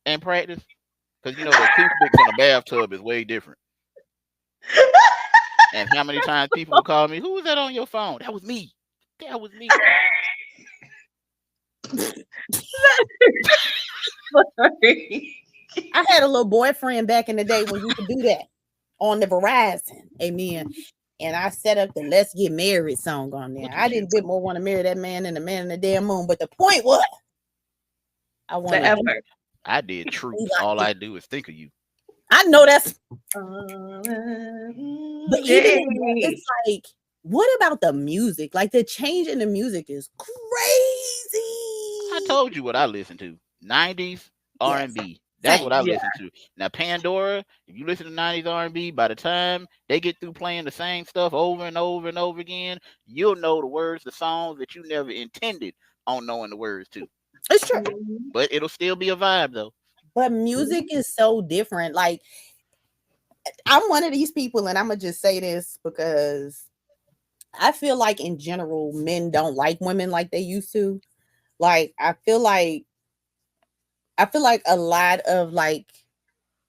and practiced? Because the acoustics in the bathtub is way different. And how many times people would call me, who was that on your phone? That was me. That was me. I had a little boyfriend back in the day when you could do that on the Verizon. Amen. And I set up the Let's Get Married song on there. I didn't bit more want to marry that man than the man in the damn moon. But the point was, I wanted I did truth. All I do is think of you. I know that's. But even it's like, what about the music? Like the change in the music is crazy. I told you what I listen to. 90s R&B. That's what I listen to. Now Pandora, if you listen to 90s R&B, by the time they get through playing the same stuff over and over and over again, you'll know the words to songs that you never intended on knowing the words to. It's true. But it'll still be a vibe though. But music is so different. Like, I'm one of these people, and I'm gonna just say this because I feel like in general, men don't like women like they used to. Like, I feel like a lot of like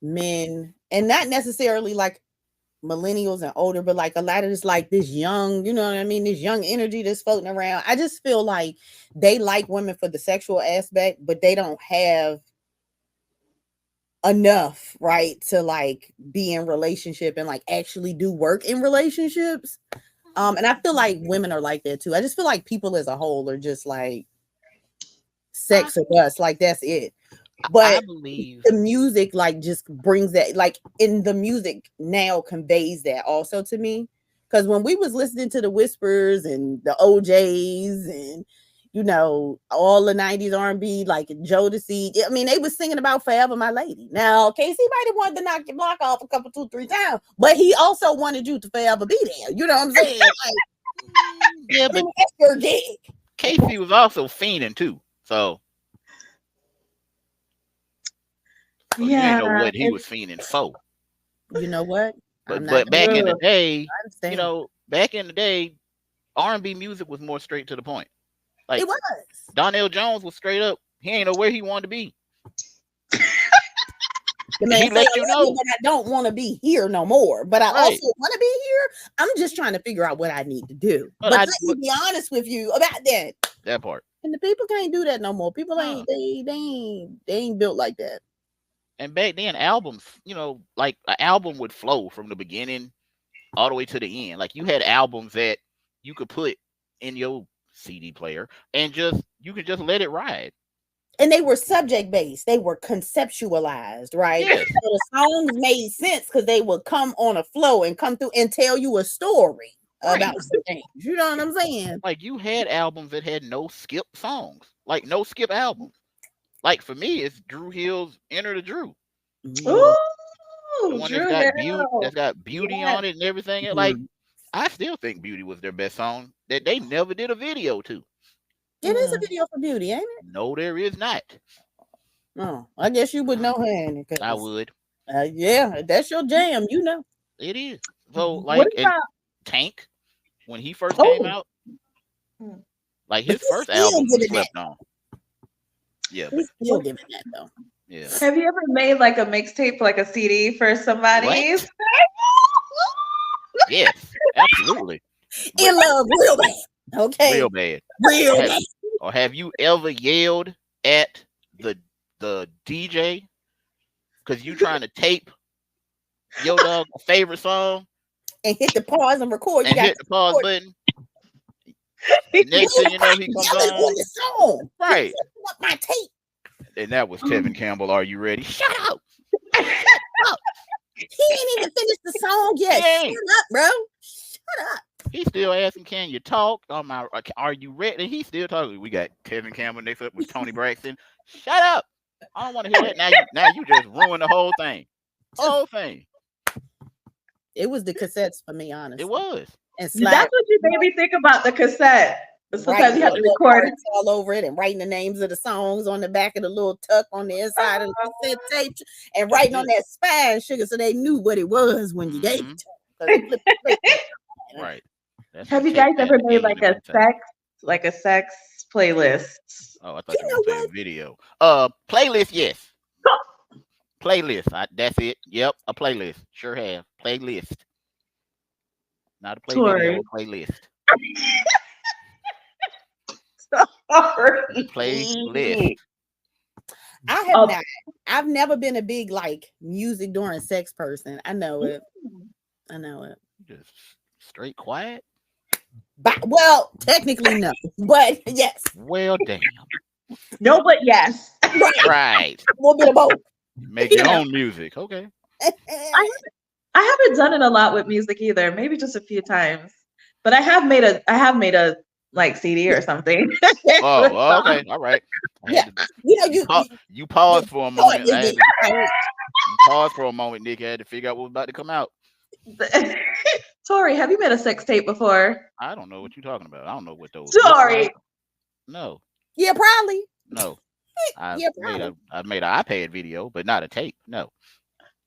men, and not necessarily like millennials and older, but like a lot of this, like this young, you know what I mean? This young energy that's floating around. I just feel like they like women for the sexual aspect, but they don't have enough, right, to like be in relationship and like actually do work in relationships. And I feel like women are like that too. I just feel like people as a whole are just like sex or us, like that's it. But I believe the music like just brings that, like in the music now conveys that also to me. Because when we was listening to the Whispers and the OJs and all the 90s R&B, like Jodeci, I mean, they was singing about Forever My Lady. Now, Casey might have wanted to knock your block off a couple, 2-3 times, but he also wanted you to forever be there. You know what I'm saying? Like, yeah, but that's your gig. Casey was also fiending too, so you didn't know what he was fiending for. You know what? But back in the day, back in the day, R&B music was more straight to the point. Like, it was. Donnell Jones was straight up. He ain't know where he wanted to be. The man said, but I don't want to be here no more. But I also want to be here. I'm just trying to figure out what I need to do. But let me be honest with you about that. That part. And the people can't do that no more. People ain't they ain't built like that. And back then, albums, like an album would flow from the beginning all the way to the end. Like you had albums that you could put in your CD player and you could just let it ride. And they were subject based, they were conceptualized, right? Yes. So the songs made sense because they would come on a flow and come through and tell you a story. about some things. You know what I'm saying? Like you had albums that had no skip songs, like no skip albums. Like for me, it's Drew Hill's "Enter the Drew," Mhm. the Ooh, one Drew Hill. that's got beauty Yes. on it and everything. And like I still think "Beauty" was their best song that they never did a video to. It is a video for Beauty, ain't it? No, there is not. Oh, I guess you would know her in it. I would. Yeah, that's your jam, you know. It is. So What like and about Tank, when he first came out, Mm. like But his he's first still album was giving slept on. Yeah, but He's still giving that though. yeah. Have you ever made like a mixtape, like a CD for somebody? What? Yes, absolutely. In But love, real bad. Okay, real bad. real Have, bad. or have you ever yelled at the DJ because you trying to tape your dog favorite song And hit the pause and record. and hit the pause button? Next thing you know, he comes yelling on. on the song. Right. He's setting up my tape. And that was Tevin Campbell. Are you ready? Shut up. He ain't even finished the song yet. He ain't. Shut up, bro. Shut up. He's still asking, can you talk? Are you ready? And he's still talking. We got Tevin Campbell next up with Tony Braxton. Shut up. I don't want to hear that. Now you just ruined the whole thing. Whole thing. It was the cassettes for me, honestly. It was. And That's what you made me think about the cassette. Sometimes you have to record it all over it and writing the names of the songs on the back of the little tuck on the inside of the cassette tape and writing on that spine sugar so they knew what it was when you gave it to them. Right. Have you guys ever made like a sex playlist? Oh, I thought you were saying video. Playlist, yes. Playlist. That's it. Yep, a playlist. Sure have. Playlist. Not a video, playlist. Sorry. Playlist. I have not. I've never been a big like music during sex person. I know it. I know it. Just straight quiet. But, well, technically no, but yes. Well, damn. No, but yes. Right. A little bit of both. Make your own music. Okay. I haven't done it a lot with music either. Maybe just a few times. But I have made a like CD or something. Oh, okay. All right. Yeah. You paused for a moment. You paused for a moment, Nick. I had to figure out what was about to come out. Tori, have you made a sex tape before? I don't know what you're talking about. I don't know what those. Tori. No. Yeah, probably. No. I made an iPad video, but not a tape. No.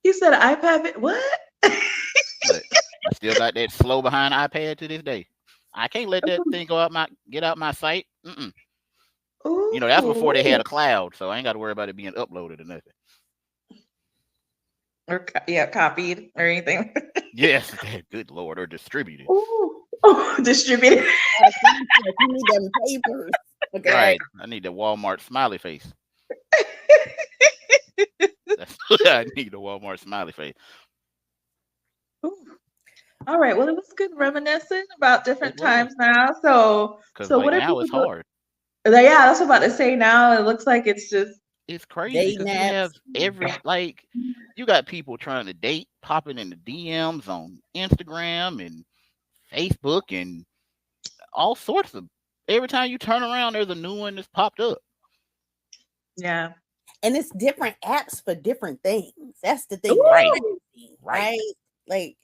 You said iPad. What? But I still got that slow behind iPad to this day. I can't let that thing get out my sight. Mm-mm. You know, that's before they had a cloud, so I ain't got to worry about it being uploaded or nothing. Or copied or anything. Yes, good Lord, or distributed. Distributed. You need them papers. Okay. Right. I need the Walmart smiley face. That's what I need, the Walmart smiley face. All right. Well, it was good reminiscing about different times now. So what now it's hard. Yeah, that's what I'm about to say. Now it looks like it's crazy because you have you got people trying to date, popping in the DMs on Instagram and Facebook and all sorts of. Every time you turn around, there's a new one that's popped up. Yeah. And it's different apps for different things. That's the thing. Ooh, right. Like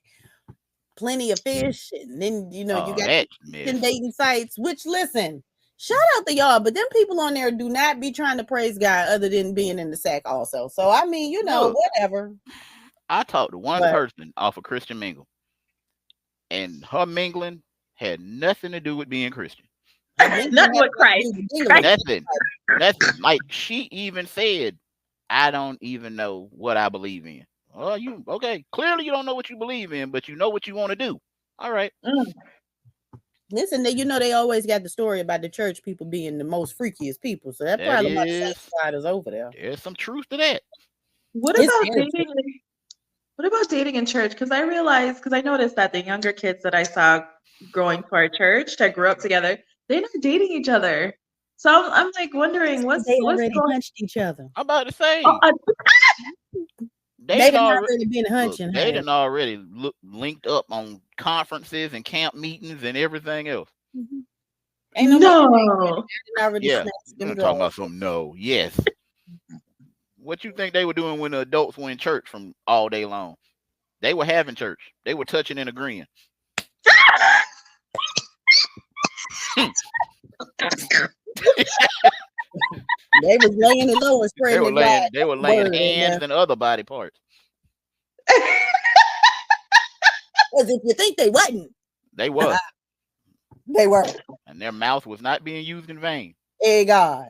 Plenty of Fish. And then, you got dating sites, which listen, shout out to y'all, but them people on there do not be trying to praise God other than being in the sack also. So, I mean, whatever. I talked to one person off of Christian Mingle, and her mingling had nothing to do with being Christian. Nothing with Christ. Nothing. Like she even said, I don't even know what I believe in. Oh, you okay? Clearly, you don't know what you believe in, but you know what you want to do. All right. Listen, they always got the story about the church people being the most freakiest people. So that's probably why the is over there. There's some truth to that. What about dating? What about dating in church? Because I noticed that the younger kids that I saw growing to our church that grew up together, they're not dating each other. So I'm like wondering what's already punched each other. I'm about to say. They done already been hunching. They done already linked up on conferences and camp meetings and everything else. Mm-hmm. Ain't no. Yeah, I'm talking about some no. Yes. What you think they were doing when the adults were in church from all day long? They were having church. They were touching and agreeing. They was laying it low and spreading They were laying hands and other body parts. As if you think they wasn't. They were. They were. And their mouth was not being used in vain. Hey God.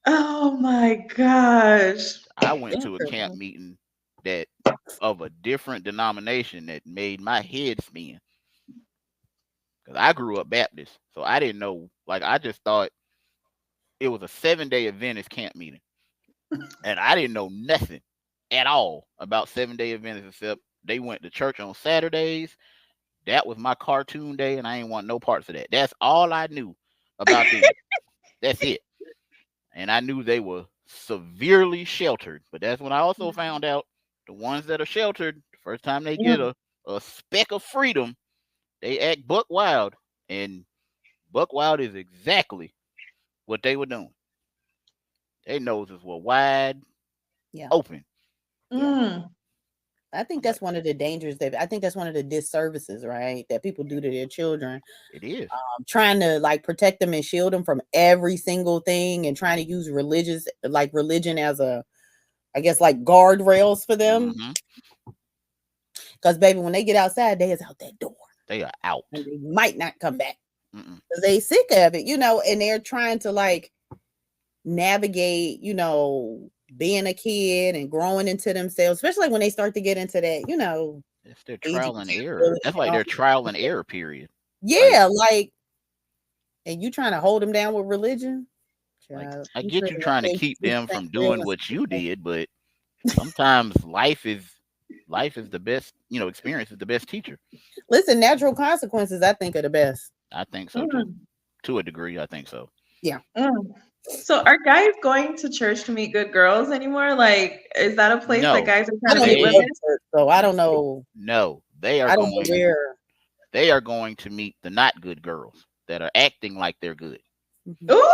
Oh my gosh. I went to a camp meeting that of a different denomination that made my head spin. Because I grew up Baptist. So I didn't know. Like, I just thought it was a 7-day Adventist camp meeting. And I didn't know nothing at all about 7-day Adventists except they went to church on Saturdays. That was my cartoon day, and I ain't want no parts of that. That's all I knew about them. That's it. And I knew they were severely sheltered. But that's when I also found out the ones that are sheltered, the first time they get a speck of freedom, they act buck wild. And buck wild is exactly what they were doing. Their noses were wide open. Yeah. I think that's one of the dangers I think that's one of the disservices, right? That people do to their children. It is. Trying to like protect them and shield them from every single thing and trying to use religion as I guess like guardrails for them. Because baby, when they get outside, they is out that door. They are out. And they might not come back. Because they sick of it, and they're trying to like navigate, being a kid and growing into themselves, especially when they start to get into that, it's their trial and error. That's like their trial and error period. Yeah, and you trying to hold them down with religion? Like, I get you trying to keep them from doing what you did, but sometimes life is the best, experience is the best teacher. Listen, natural consequences, I think, are the best. I think so too. To a degree, I think so. Yeah. So are guys going to church to meet good girls anymore? Like, is that a place that guys are trying to meet women? So I don't know. No, they are They are going to meet the not good girls that are acting like they're good. Ooh!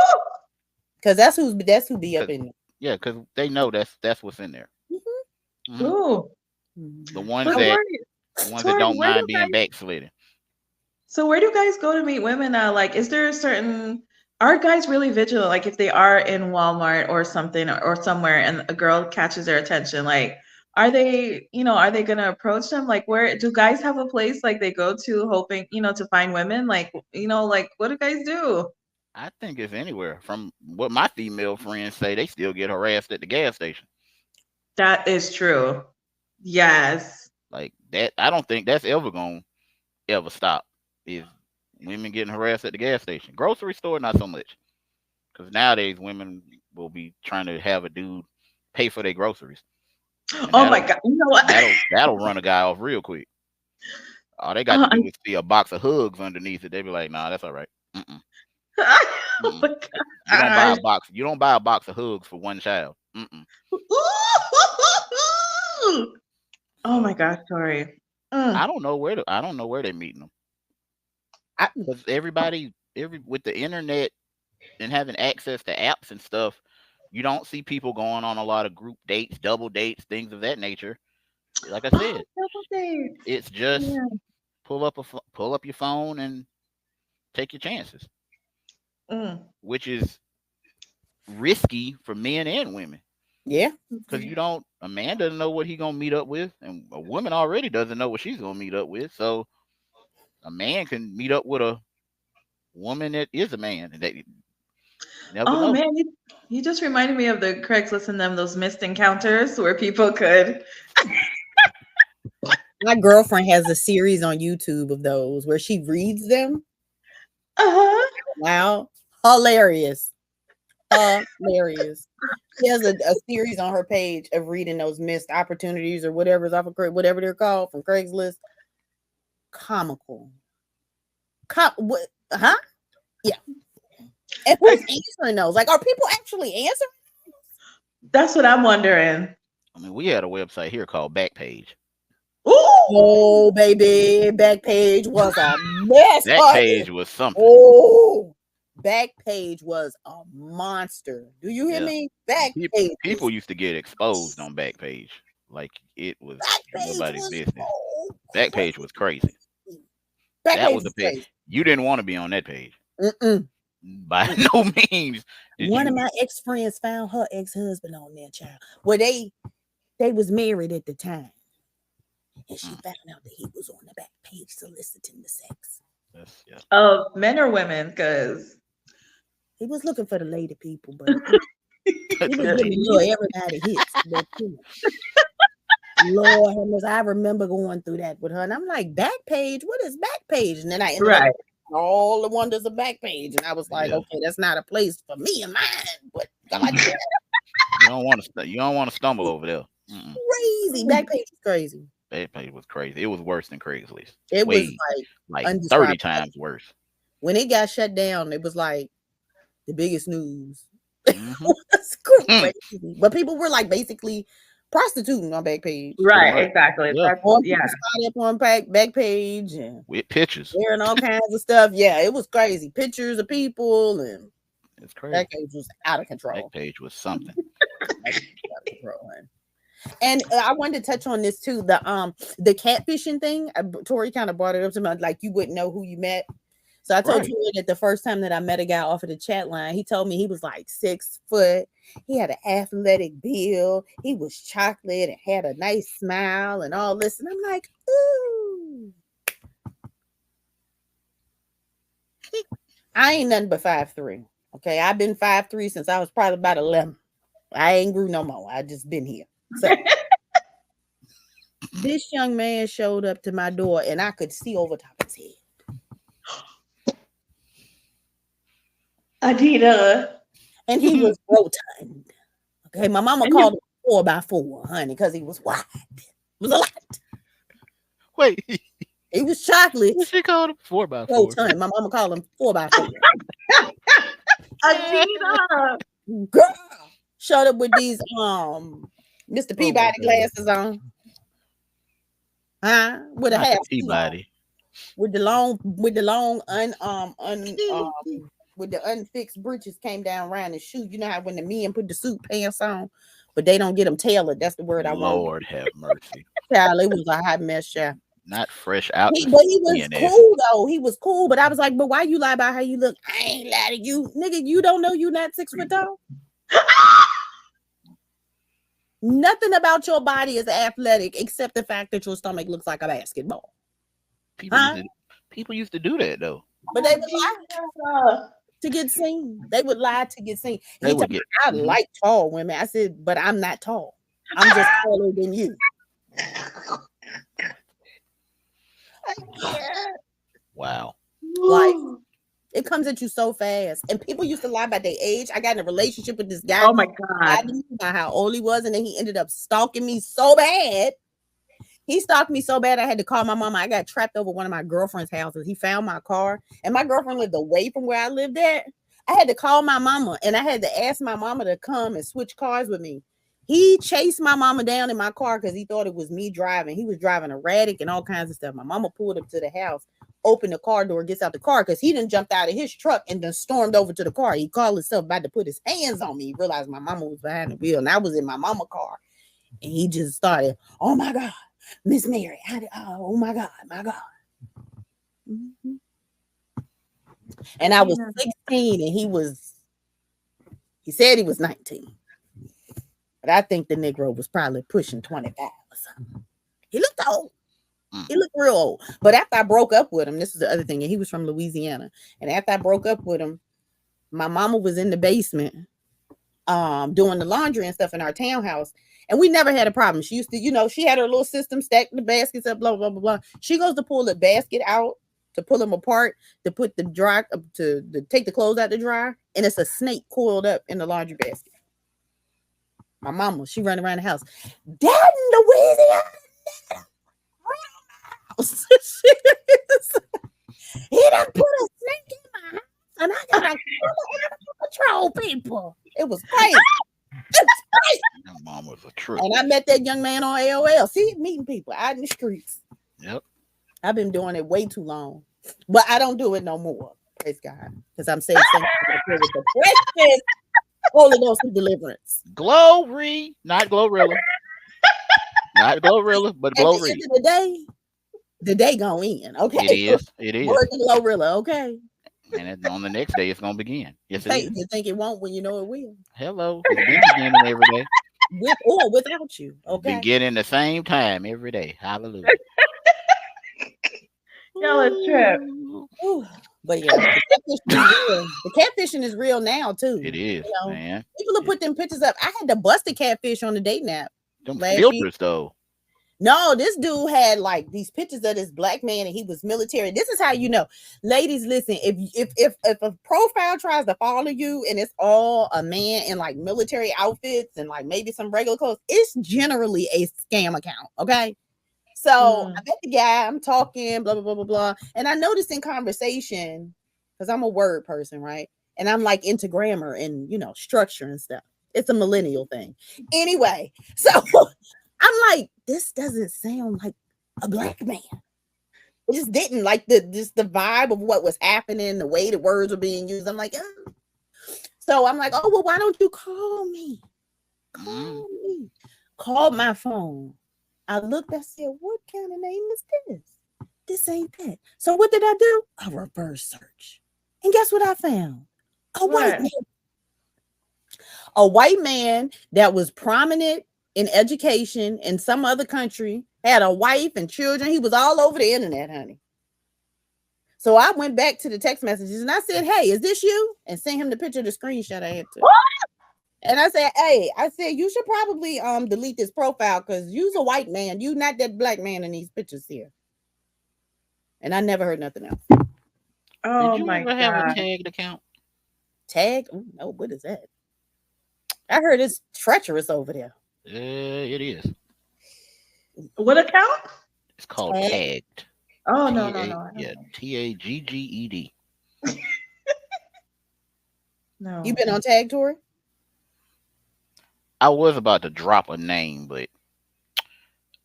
Because that's who be up in there. Yeah, because they know that's what's in there. Ooh. The ones that don't mind being backslidden. So where do guys go to meet women now? Like, is there are guys really vigilant? Like if they are in Walmart or something or somewhere and a girl catches their attention, like, are they going to approach them? Like, where do guys have a place like they go to hoping, to find women? Like, like what do guys do? I think it's anywhere. From what my female friends say, they still get harassed at the gas station. That is true. Yes. Like that, I don't think that's ever going to ever stop. Is women getting harassed at the gas station. Grocery store, not so much. Because nowadays women will be trying to have a dude pay for their groceries. Oh my God. You know what? That'll run a guy off real quick. All they got to do is see a box of hugs underneath it. They be like, nah, that's all right. Oh my God. You don't buy a box of hugs for one child. Oh my gosh, sorry. I don't know where they're meeting them. Because everybody with the internet and having access to apps and stuff, you don't see people going on a lot of group dates, double dates, things of that nature. Like I said, it's just pull up your phone and take your chances, which is risky for men and women. Yeah, because a man doesn't know what he's gonna meet up with, and a woman already doesn't know what she's gonna meet up with. So a man can meet up with a woman that is a man, and they never know. Man, you just reminded me of the Craigslist and those missed encounters where people could. My girlfriend has a series on YouTube of those where she reads them. Wow, hilarious. She has a series on her page of reading those missed opportunities or whatever's off of whatever they're called from Craigslist. Comical. What? Huh? Yeah. And who's answering those? Like, are people actually answering? That's what I'm wondering. I mean, we had a website here called Backpage. Ooh! Oh, baby, Backpage was a mess, honey. Backpage was something. Oh, Backpage was a monster. Do you hear Yeah. me? People used to get exposed on Backpage. Like it was Backpage nobody's was business. so Backpage was crazy. That Backpage was the was page. crazy. You didn't want to be on that page. Mm-mm. By no means did One of you. my ex-friends found her ex-husband on there, child. Well, they was married at the time. And she found out that he was on the back page soliciting the sex. Yeah. Of men or women, because He was looking for the lady people, but he was giving little everybody hits. But, Lord, Hermes, I remember going through that with her, and I'm like, Backpage? What is Backpage? And then I ended up all the wonders of Backpage, and I was like, okay, that's not a place for me and mine. But God, you don't want to stumble over there. Crazy. Backpage was crazy. Backpage was crazy. It was worse than Craigslist. It was like 30 times worse. When it got shut down, it was like the biggest news. Mm-hmm. It's crazy. But people were like basically prostituting on Backpage. Right, exactly. Yeah. Up on Backpage and with pictures. Wearing all kinds of stuff. Yeah, it was crazy. Pictures of people and it's crazy. Backpage was out of control. Backpage was something. And I wanted to touch on this too. The catfishing thing. Tori kind of brought it up to me, like you wouldn't know who you met. So I told you that the first time that I met a guy off of the chat line, he told me he was like 6 foot. He had an athletic build. He was chocolate and had a nice smile and all this. And I'm like, ooh. I ain't nothing but 5'3". Okay, I've been 5'3" since I was probably about 11. I ain't grew no more. I just been here. So this young man showed up to my door and I could see over top of his head. Adina. And he was rotund. Okay, my mama called him 4x4, honey, because he was wide. It was a lot. Wait. He was chocolate. She called him 4x4. Rotund. My mama called him 4x4. Adina. Girl. Showed up with these Mr. Peabody glasses on. Huh? With a half Peabody. With the long with the unfixed breeches came down around the shoe. You know how when the men put the suit pants on, but they don't get them tailored. That's the word I want. Lord have mercy. Child, it was a hot mess, child. Not fresh out. But he was cool though. He was cool. But I was like, but why you lie about how you look? I ain't lie to you, nigga. You don't know you not 6 foot tall. Nothing about your body is athletic except the fact that your stomach looks like a basketball. People used to do that though. But they would lie to get seen. They would lie to get seen. I like tall women. I said, but I'm not tall. I'm just taller than you. Wow. Like it comes at you so fast. And people used to lie about their age. I got in a relationship with this guy. Oh my God. I didn't know how old he was, and then he ended up stalking me so bad. He stalked me so bad I had to call my mama. I got trapped over one of my girlfriend's houses. He found my car, and my girlfriend lived away from where I lived at. I had to call my mama, and I had to ask my mama to come and switch cars with me. He chased my mama down in my car because he thought it was me driving. He was driving erratic and all kinds of stuff. My mama pulled up to the house, opened the car door, gets out the car because he done jumped out of his truck and then stormed over to the car. He called himself about to put his hands on me. He realized my mama was behind the wheel, and I was in my mama car. And he just started, oh my God, Miss Mary, oh my God, my God. Mm-hmm. And I was 16 and he said he was 19. But I think the Negro was probably pushing 25 or something. He looked old. He looked real old. But after I broke up with him, this is the other thing, and he was from Louisiana. And after I broke up with him, my mama was in the basement doing the laundry and stuff in our townhouse. And we never had a problem. She used to, she had her little system, stack the baskets up, blah, blah, blah, blah. She goes to pull the basket out, to pull them apart, to put the dry, to take the clothes out to dry. And it's a snake coiled up in the laundry basket. My mama, she running around the house. Dad in Louisiana. He done put a snake in my house, and I got to control people. It was crazy. My mom was was a trip. And I met that young man on AOL. See, meeting people out in the streets. Yep. I've been doing it way too long, but I don't do it no more. Praise God, because I'm saved with the precious Holy Ghost of deliverance. Glory, not Glorilla. Not Glorilla, but At the Glory. end of the day go in. Okay, It is. It is. Word to Glorilla. Okay, And on the next day, it's gonna begin. Yes, it is. you think it won't when you know it will. Hello, it's been beginning every day. With or without you. Okay. Beginning the same time every day. Hallelujah. Y'all a trip. Ooh. But yeah, the catfishing is real now too. It is, You know, man. people will put them pictures up. I had to bust a catfish on the date nap. Them last filters, year. though. No, this dude had like these pictures of this black man and he was military. This is how you know. Ladies, listen, if a profile tries to follow you and it's all a man in like military outfits and like maybe some regular clothes, it's generally a scam account. Okay. So I met the guy, I'm talking, blah, blah, blah, blah, blah. And I noticed in conversation, because I'm a word person, right? And I'm like into grammar and, you know, structure and stuff. It's a millennial thing. Anyway, so I'm like, this doesn't sound like a black man. It just didn't like the vibe of what was happening, the way the words were being used. I'm like, oh. So I'm like, oh, well, why don't you call me? Call me. Called my phone. I looked, I said, what kind of name is this? This ain't that. So what did I do? A reverse search. And guess what I found? A white man. A white man that was prominent in education in some other country, had a wife and children. He was all over the internet, honey. So I went back to the text messages and I said, hey, is this you? And sent him the picture of the screenshot I had to. And I said, hey, you should probably delete this profile because you's a white man. You not that black man in these pictures here. And I never heard nothing else. Oh, did you ever have a tagged account? Tag? Oh, no, what is that? I heard it's treacherous over there. It is. What account? It's called tagged. Oh, no. Yeah, TAGGED. No. You been on Tag Tour? I was about to drop a name, but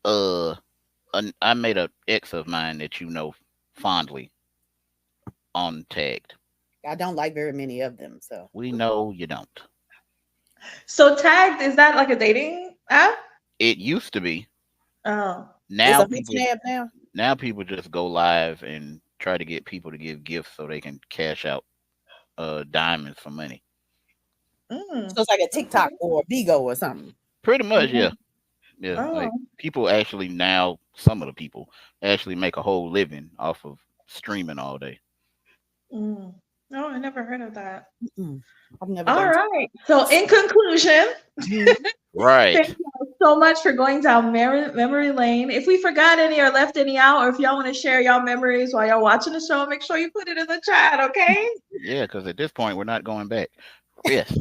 I made an ex of mine that you know fondly on Tagged. I don't like very many of them, so we know you don't. So Tagged, is that like a dating app? It used to be. Oh. Now it's a people app now people just go live and try to get people to give gifts so they can cash out diamonds for money. So it's like a TikTok or a Bigo or something. Pretty much, yeah. Oh. Like people actually now, some of the people actually make a whole living off of streaming all day. No, I never heard of that. I've never. All right. So in conclusion, right. Thank you so much for going down memory lane. If we forgot any or left any out, or if y'all want to share y'all memories while y'all watching the show, make sure you put it in the chat, okay? Yeah, because at this point we're not going back. Yes.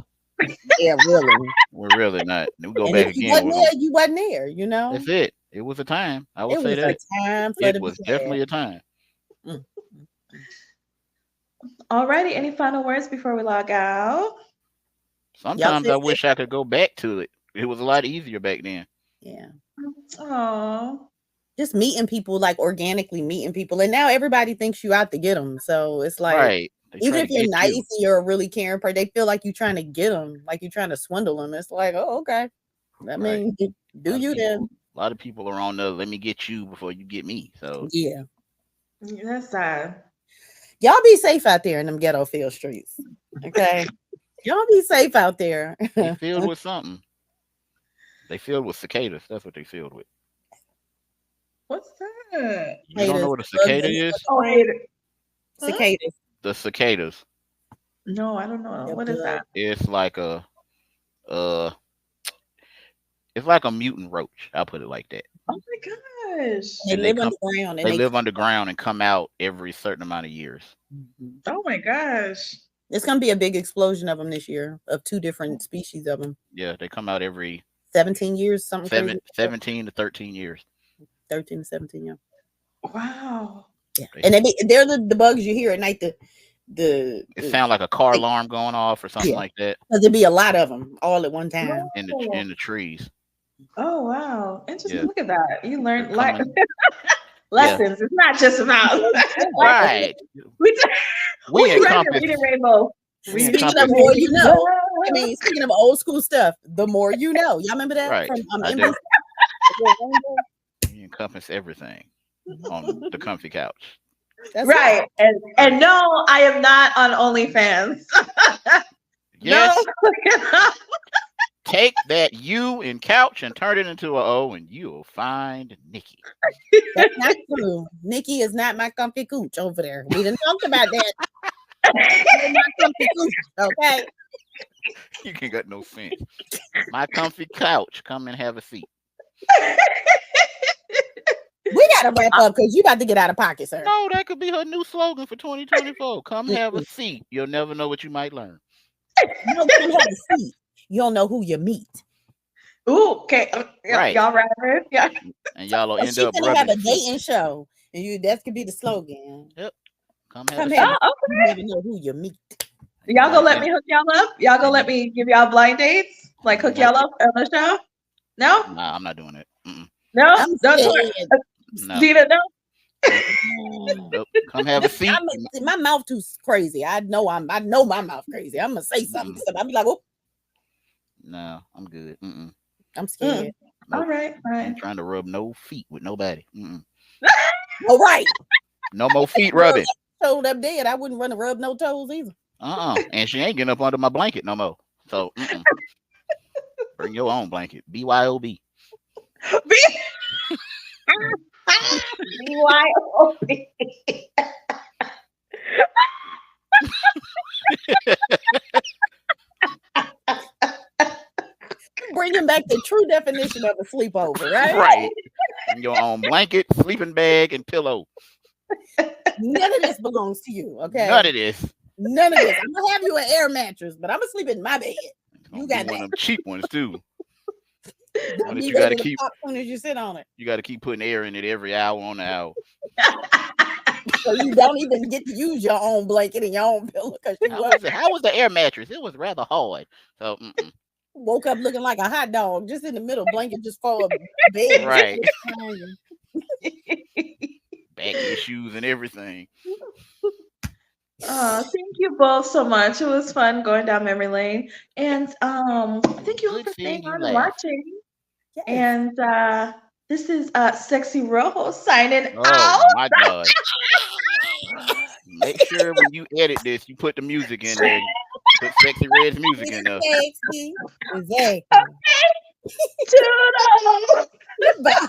Yeah, really. We're really not. We go and back if again. You wasn't there, you know. That's it. It was a time. I would say that. It was definitely a time. Alrighty. Any final words before we log out? Sometimes I wish I could go back to it. It was a lot easier back then. Yeah. Oh. Just meeting people, like organically meeting people, and now everybody thinks you out to get them. So it's like, right. Even if you're nice and you're a really caring person, they feel like you're trying to get them, like you're trying to swindle them. It's like, oh, okay. I mean, do you then? A lot of people are on the let me get you before you get me. So yeah, that's sad. Y'all be safe out there in them ghetto field streets. Okay, y'all be safe out there. They filled with something. They filled with cicadas. That's what they filled with. What's that? You don't know what a cicada is? Oh, cicadas. The cicadas. No, I don't know. What is that? It's like it's like a mutant roach. I'll put it like that. Oh my gosh. They live underground. They live underground and come out every certain amount of years. Oh my gosh. It's gonna be a big explosion of them this year, of 2 different species of them. Yeah, they come out every 17 years, something 17 to 13 years. 13 to 17, yeah. Wow. Yeah. And they're the bugs you hear at night. It sounds like a car alarm going off or something like that. Because there'd be a lot of them all at one time in the trees. Oh wow, interesting. Yeah, Look at that. You they're learned like coming. Yeah, lessons. It's not just about like right. we. Oh, We you read the encompass. Reading Rainbow. We Reading Speaking of encompass. more you know, I Rainbow. mean, speaking of old school stuff, the more you know. Y'all remember that Right. from I NBC? do. We encompass everything on the comfy couch. That's Right. And Right. no, I am not on OnlyFans. No. Yes. Take that U in couch and turn it into a O, and you'll find Nikki. That's not true. Nikki is not my comfy cooch over there. We didn't talk about that. You're my comfy cooch, okay? You can get no sense. My comfy couch. Come and have a seat. We gotta wrap up because you about to get out of pocket, sir. No, that could be her new slogan for 2024. Come have a seat. You'll never know what you might learn. No, come have a seat. You don't know who you meet. Ooh, okay. Right. Y'all ready? Yeah. And y'all will end She's up gonna have rubbing a feet. dating show, and that could be the slogan. Yep. Come have Come a have seat. Oh, you never know who you meet. y'all gonna let And- me hook y'all up? Y'all gonna let me give y'all blind dates? Like hook y'all up on the show? No? Nah, I'm not doing it. No? I'm Don't scared. No. Dina, no? Nope. Come have a seat. My mouth too crazy. I know my mouth crazy. I'm gonna say something. I'm like, oh, No, I'm good. I'm scared. Nope. All right, I'm fine. trying to rub no feet with nobody. All right. No more feet rubbing. Told up dead. I wouldn't run to rub no toes either. And she ain't getting up under my blanket no more. So bring your own blanket. BYOB. BYOB. Bringing back the true definition of a sleepover, right? Right. Bring your own blanket, sleeping bag, and pillow. None of this belongs to you, okay? None of this. None of this. I'm gonna have you an air mattress, but I'm gonna sleep in my bed. You got one of them cheap ones too. Don't that be you gotta ready to keep. pop as soon as you sit on it. You got to keep putting air in it every hour on the hour. So you don't even get to use your own blanket and your own pillow because you How was the air mattress? It was rather hard. So woke up looking like a hot dog, just in the middle, blanket just for a bed. Right. Back issues and everything. Thank you both so much. It was fun going down memory lane. And thank you all Good for seeing staying you on and laugh. watching. Yes. And this is Sexy Rojo signing Oh out. my God. Make sure when you edit this, you put the music in there. Put Sexy Red's music in there. Sexy. Exactly. Toodles. Bye.